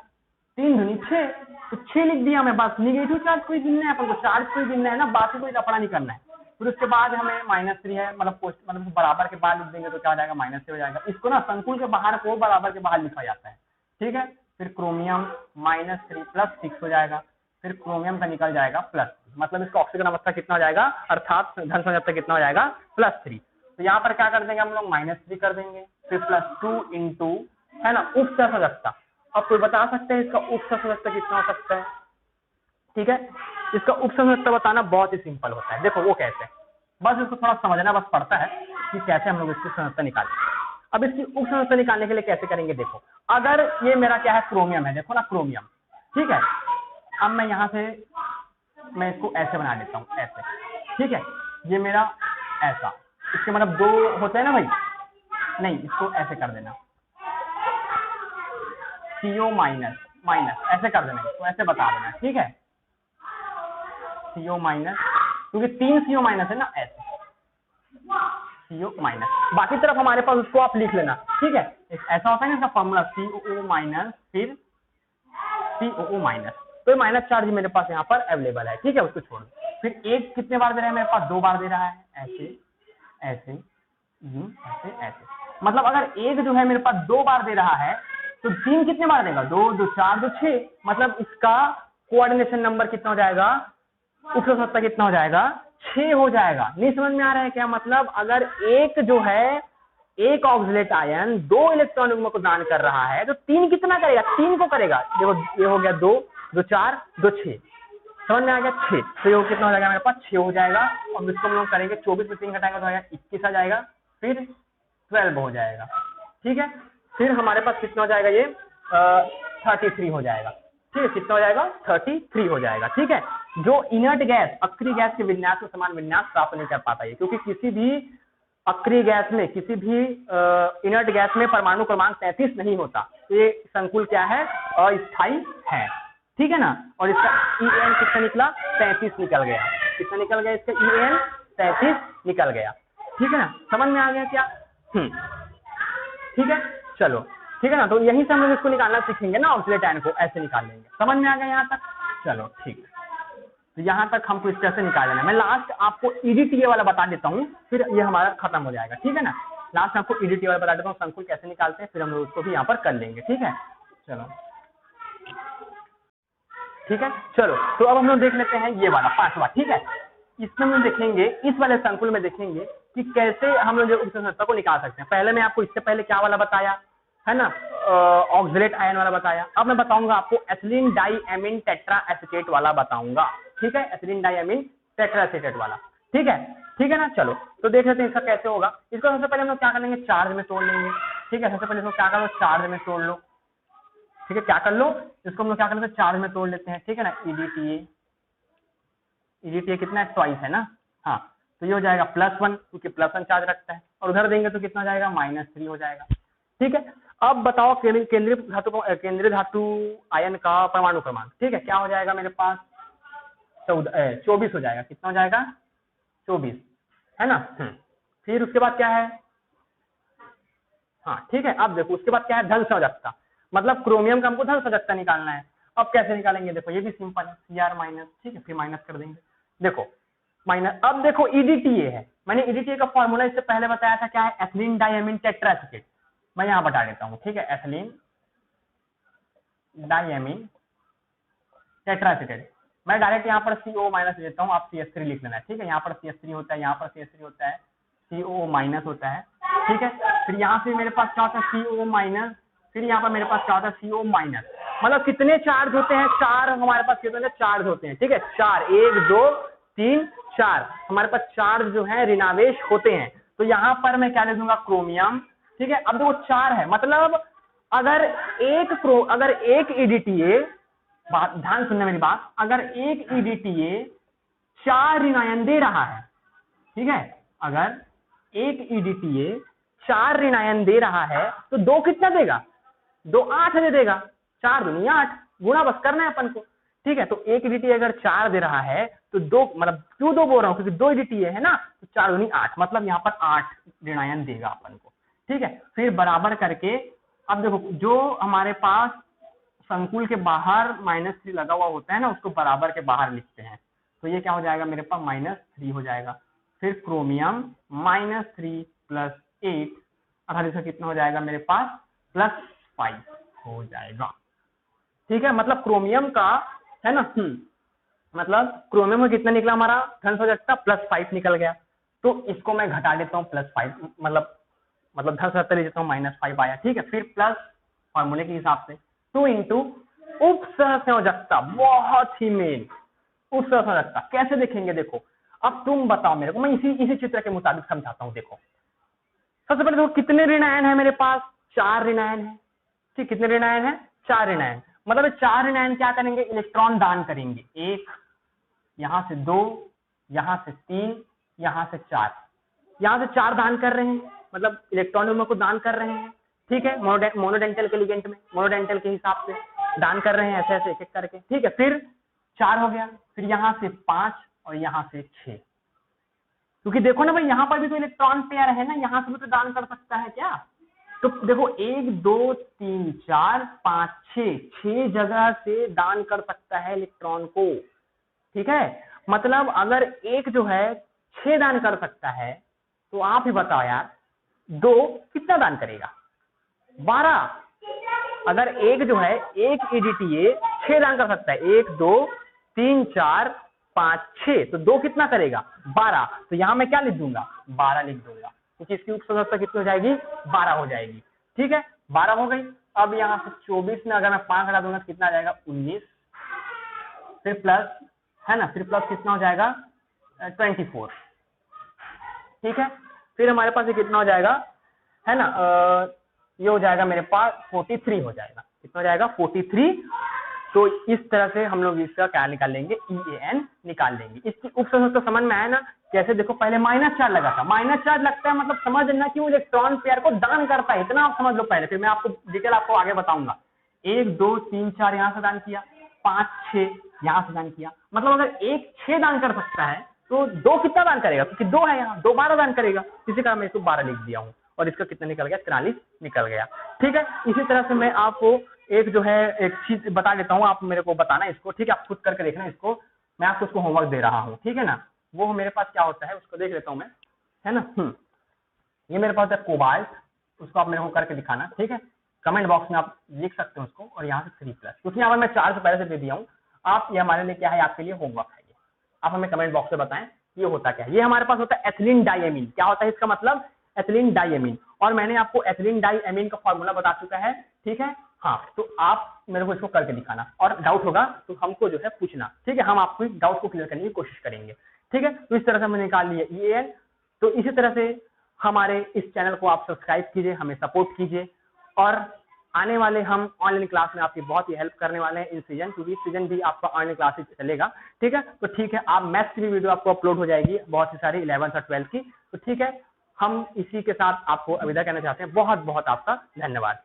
Speaker 1: 3 दूनी 6, तो 6 लिख दिया मैं। बस निगेटिव चार्ज कोई गिनना है अपन को, चार्ज कोई गिनना है ना, बाकी कोई लफड़ा नहीं करना है। फिर उसके बाद हमें -3 है, मतलब बराबर के बाद लिख देंगे तो क्या हो जाएगा, -3 हो जाएगा। इसको ना संकुल के बाहर को बराबर के बाहर लिखा जाता है। ठीक है, फिर क्रोमियम -3 + 6 हो जाएगा, फिर क्रोमियम का निकल जाएगा +, मतलब इसका ऑक्सीजन अवस्था कितना हो जाएगा, अर्थात धन संयोजकता कितना हो जाएगा, +3। तो यहाँ पर क्या कर देंगे हम लोग, -3 कर देंगे, फिर +2 × है ना उप संयोजकता। अब कोई बता सकते हैं इसका उप संयोजकता कितना हो सकता है। ठीक है, इसका उप संयोजकता बताना बहुत ही सिंपल होता है। देखो वो कैसे, बस इसको थोड़ा समझना बस पड़ता है कि कैसे हम लोग इसकी संयोजकता निकालें। अब इसकी उप संयोजकता निकालने के लिए कैसे करेंगे, देखो अगर ये मेरा क्या है, क्रोमियम है, देखो ना क्रोमियम। ठीक है, अब मैं यहाँ से मैं इसको ऐसे बना देता हूँ, ऐसे। ठीक है, ये मेरा ऐसा, इसके मतलब 2 होते हैं ना भाई, नहीं इसको ऐसे कर देना, CO- ऐसे कर देना, इसको ऐसे बता देना। ठीक है, CO-, क्योंकि 3 CO- है ना, ऐसे CO माइनस। बाकी तरफ हमारे पास उसको आप लिख लेना, ठीक है। ऐसा होता है ना इसका फॉर्मूला COO माइनस फिर COO माइनस, तो माइनस चार्ज मेरे पास यहाँ पर अवेलेबल है, ठीक है, उसको छोड़ दो। फिर एक कितने बार दे रहा है मेरे पास, 2 बार दे रहा है, ऐसे ऐसे ऐसे ऐसे। मतलब अगर एक जो है मेरे पास 2 बार दे रहा है तो 3 कितने बार देगा, 2 2 4 2 6। मतलब इसका कोऑर्डिनेशन नंबर कितना हो जाएगा, 170 कितना हो जाएगा, 6 हो जाएगा। नहीं समझ में आ रहा है क्या? मतलब अगर एक जो है एक ऑक्सिलेट आयन 2 इलेक्ट्रॉन युग्म को दान कर रहा है तो 3 कितना करेगा, 3 को करेगा। देखो ये हो गया 2 2 4 2 6, समझ में आ गया 6। तो ये कितना हो जाएगा मेरे पास, 6 हो जाएगा। और इसको हम लोग करेंगे 24 में 3 घटाएंगे तो आएगा 21 आ जाएगा, फिर 12 हो जाएगा, ठीक है। फिर हमारे पास कितना हो जाएगा, ये 33 हो जाएगा, ठीक है। कितना हो जाएगा, 33 हो जाएगा, ठीक है। जो इनर्ट गैस अक्रिय गैस के विन्यास में समान विन्यास प्राप्त नहीं कर पाता है, क्योंकि किसी भी अक्रिय गैस में, किसी भी इनर्ट गैस में परमाणु क्रमांक 33 नहीं होता। तो ये संकुल क्या है, अस्थायी है, ठीक है ना। और इसका EN कितना निकला, 33 निकल गया। कितना निकल गया इसका EN, 33 निकल गया, ठीक है ना। समझ में आ गया क्या? ठीक है, चलो ठीक है ना। तो यहीं से हम लोग इसको निकालना सीखेंगे ना, ऑक्सिलेट आयन को ऐसे निकाल लेंगे। समझ में आ गया यहाँ तक? चलो ठीक, तो यहाँ तक हमको इस तरह से निकाल लेना। मैं लास्ट आपको EDTA वाला बता देता हूँ, फिर ये हमारा खत्म हो जाएगा, ठीक है ना। लास्ट आपको EDTA वाला बता देता हूँ, संकुल कैसे निकालते हैं, फिर हम लोग उसको भी यहाँ पर कर लेंगे, ठीक है। चलो ठीक है, चलो तो अब हम लोग देख लेते हैं ये वाला 5वां, ठीक है। इसमें हम लोग देखेंगे, इस वाले संकुल में देखेंगे कि कैसे हम लोग उपसंहर्ता को निकाल सकते हैं। पहले मैं आपको इससे पहले क्या वाला बताया है ना, ऑक्सिलेट आयन वाला बताया। अब मैं बताऊंगा आपको एथिलीन डाइएमीन टेट्रा एसीटेट वाला बताऊंगा, ठीक है। एथिलीन डाइएमीन टेट्रा एसीटेट वाला, ठीक है ना। चलो तो देख लेते हैं इसका कैसे होगा। इसको सबसे पहले हम लोग क्या करेंगे, चार्ज में तोड़ लेंगे, ठीक है। सबसे पहले इसको क्या करो, चार्ज में तोड़ लो, ठीक है। क्या कर लो, इसको हम लोग क्या करते हैं, चार्ज में तोड़ लेते हैं, ठीक है ना। EDTA कितना है, ट्वाइस है ना, हाँ। तो ये हो जाएगा +1, क्योंकि +1 चार्ज रखता है, और उधर देंगे तो कितना हो जाएगा, -3 हो जाएगा, ठीक है। अब बताओ केंद्रीय धातु आयन का परमाणु क्रमांक, ठीक है। क्या हो जाएगा मेरे पास, 24 हो जाएगा। कितना हो जाएगा, 24, है ना। फिर उसके बाद क्या है, हाँ ठीक है। अब देखो उसके बाद क्या है, धन संयोजकता, मतलब क्रोमियम का हमको धन संयोजकता निकालना है। अब कैसे निकालेंगे, देखो ये भी सिंपल है, Cr माइनस, ठीक है। फिर माइनस कर देंगे, देखो माइनस। अब देखो EDTA है, मैंने EDTA का फॉर्मूला इससे पहले बताया था, क्या है, एथिलीन डाइएमीन टेट्रा एसीटेट। मैं यहाँ बता देता हूँ, ठीक है। एथिलीन डाइएमीन टेट्रा एसीटेट, मैं डायरेक्ट यहाँ पर CO माइनस देता हूँ, आप CH3 लिख लेना, ठीक है। यहाँ पर CH3 होता है, यहाँ पर CH3 होता है, CO माइनस होता है, ठीक है। फिर यहाँ से मेरे पास क्या होता है, CO माइनस, फिर यहाँ पर मेरे पास क्या होता है, CO माइनस। मतलब कितने चार्ज होते हैं, 4 हमारे पास कितने चार्ज होते हैं, ठीक है। 4, 1 2 3 4 हमारे पास चार्ज जो है ऋणावेश होते हैं। तो यहाँ पर मैं क्या ले दूंगा, क्रोमियम, ठीक है। अब देखो 4 है, मतलब अगर एक EDTA, ध्यान सुनना मेरी बात, अगर एक EDTA 4 ऋण आयन दे रहा है, ठीक है। अगर एक EDTA 4 ऋण आयन दे रहा है तो 2 कितना देगा, 2 8 दे देगा। 4 दूनी 8, गुणा बस करना है अपन को, ठीक है। तो एक EDTA अगर 4 दे रहा है तो 2, मतलब क्यों 2 बोल रहा हूं, क्योंकि 2 EDTA है ना, तो 4 दूनी 8, मतलब यहाँ पर 8 ऋण आयन देगा अपन को, ठीक है। फिर बराबर करके, अब देखो जो हमारे पास संकुल के बाहर -3 लगा हुआ होता है ना, उसको बराबर के बाहर लिखते हैं। तो ये क्या हो जाएगा मेरे पास, -3 हो जाएगा। फिर क्रोमियम -3 + 8, अर्थात इसका कितना हो जाएगा मेरे पास, +5 हो जाएगा, ठीक है। मतलब क्रोमियम का है ना, मतलब क्रोमियम में कितना निकला हमारा धन संयोजकता, +5 निकल गया। तो इसको मैं घटा देता हूँ, +5, मतलब धन संयोजकता ले लेता हूँ, -5 आया, ठीक है। फिर प्लस फॉर्मूले के हिसाब से 2 × उपसंयोजकता, बहुत ही मेन उपसंयोजकता। कैसे देखेंगे, देखो अब तुम बताओ मेरे को, मैं इसी चित्र के मुताबिक समझाता हूँ। देखो सबसे पहले देखो कितने ऋण आयन है मेरे पास, 4 ऋण आयन है, ठीक। कितने ऋण आयन है, 4 ऋण आयन। मतलब 4 ऋण आयन क्या करेंगे, इलेक्ट्रॉन दान करेंगे, 1, यहां से 2, यहां से 3, यहां से 4, यहां से 4 दान कर रहे हैं, मतलब इलेक्ट्रॉन को दान कर रहे हैं, ठीक है। मोनोडेंटल के लिगेंड में, मोनोडेंटल के हिसाब से दान कर रहे हैं, ऐसे ऐसे एक एक करके, ठीक है। फिर 4 हो गया, फिर यहां से 5 और यहां से 6, क्योंकि देखो ना भाई यहाँ पर भी तो इलेक्ट्रॉन पेयर है ना, यहाँ से भी तो दान कर सकता है क्या। तो देखो 1 2 3 4 5 6 जगह से दान कर सकता है इलेक्ट्रॉन को, ठीक है। मतलब अगर एक जो है 6 दान कर सकता है, तो आप ही बताओ यार 2 कितना दान करेगा, 12। अगर एक जो है एक EDTA 6 दान कर सकता है, 1 2 3 4 5 6, तो 2 कितना करेगा, 12। तो यहां मैं क्या लिख दूंगा, 12 लिख दूंगा, क्योंकि इसकी उपसंहरता कितनी हो जाएगी, 12 हो जाएगी, ठीक है। 12 हो गई। अब यहाँ से 24 में अगर मैं 5 हटा दूंगा तो कितना आ जाएगा, 19, फिर प्लस, है ना, फिर प्लस कितना हो जाएगा, 24, ठीक है। फिर हमारे पास ये कितना हो जाएगा, है ना, ये हो जाएगा मेरे पास 43 हो जाएगा, कितना हो जाएगा, 43। तो इस तरह से हम लोग इसका क्या निकाल लेंगे, EAN निकाल लेंगे। इसकी उपसंहरता समझ में आया ना। जैसे देखो पहले -4 लगा था, -4 लगता है मतलब समझ लेना कि वो इलेक्ट्रॉन पेयर को दान करता है, इतना आप समझ लो पहले, फिर मैं आपको डिटेल आपको आगे बताऊंगा। 1 2 3 4 यहाँ से दान किया, 5 6 यहाँ से दान किया, मतलब अगर एक 6 दान कर सकता है तो 2 कितना दान करेगा, क्योंकि 2 है यहाँ, 2 12 दान करेगा, इसी कारण मैं इसको 12 लिख दिया हूँ। और इसका कितना निकल गया, 43 निकल गया, ठीक है। इसी तरह से मैं आपको एक जो है एक चीज बता देता हूँ, आप मेरे को बताना इसको, ठीक है, आप खुद करके देखना इसको, मैं आपको उसको होमवर्क दे रहा हूँ, ठीक है ना। वो मेरे पास क्या होता है उसको देख लेता हूँ मैं, है ना। ये मेरे पास है कोबाल्ट, उसको आप मेरे को करके दिखाना, ठीक है। कमेंट बॉक्स में आप लिख सकते हो उसको, और यहाँ से 3+, क्योंकि यहाँ पर मैं 4 से पहले से दे दिया हूँ। आप ये हमारे लिए क्या है, आपके लिए होमवर्क है, आप हमें कमेंट बॉक्स में बताएं ये होता क्या है। ये हमारे पास होता है एथिलीन डाइएमीन। क्या होता है इसका मतलब, एथिलीन डाइएमीन, और मैंने आपको एथिलीन डाइएमीन का फॉर्मूला बता चुका है, ठीक है। हाँ, तो आप मेरे को इसको करके दिखाना, और डाउट होगा तो हमको जो है पूछना, ठीक है, हम आपको डाउट को क्लियर करने की कोशिश करेंगे, ठीक है। तो इस तरह से हमने निकाल लिया EAN। तो इसी तरह से हमारे इस चैनल को आप सब्सक्राइब कीजिए, हमें सपोर्ट कीजिए, और आने वाले हम ऑनलाइन क्लास में आपकी बहुत ही हेल्प करने वाले हैं इन सीजन, क्योंकि इस सीजन भी आपका ऑनलाइन क्लासेस चलेगा, ठीक है। तो ठीक है, आप मैथ्स की भी वीडियो आपको अपलोड हो जाएगी बहुत सी सारी 11th और 12th की, तो ठीक है। हम इसी के साथ आपको अलविदा कहना चाहते हैं। बहुत बहुत आपका धन्यवाद।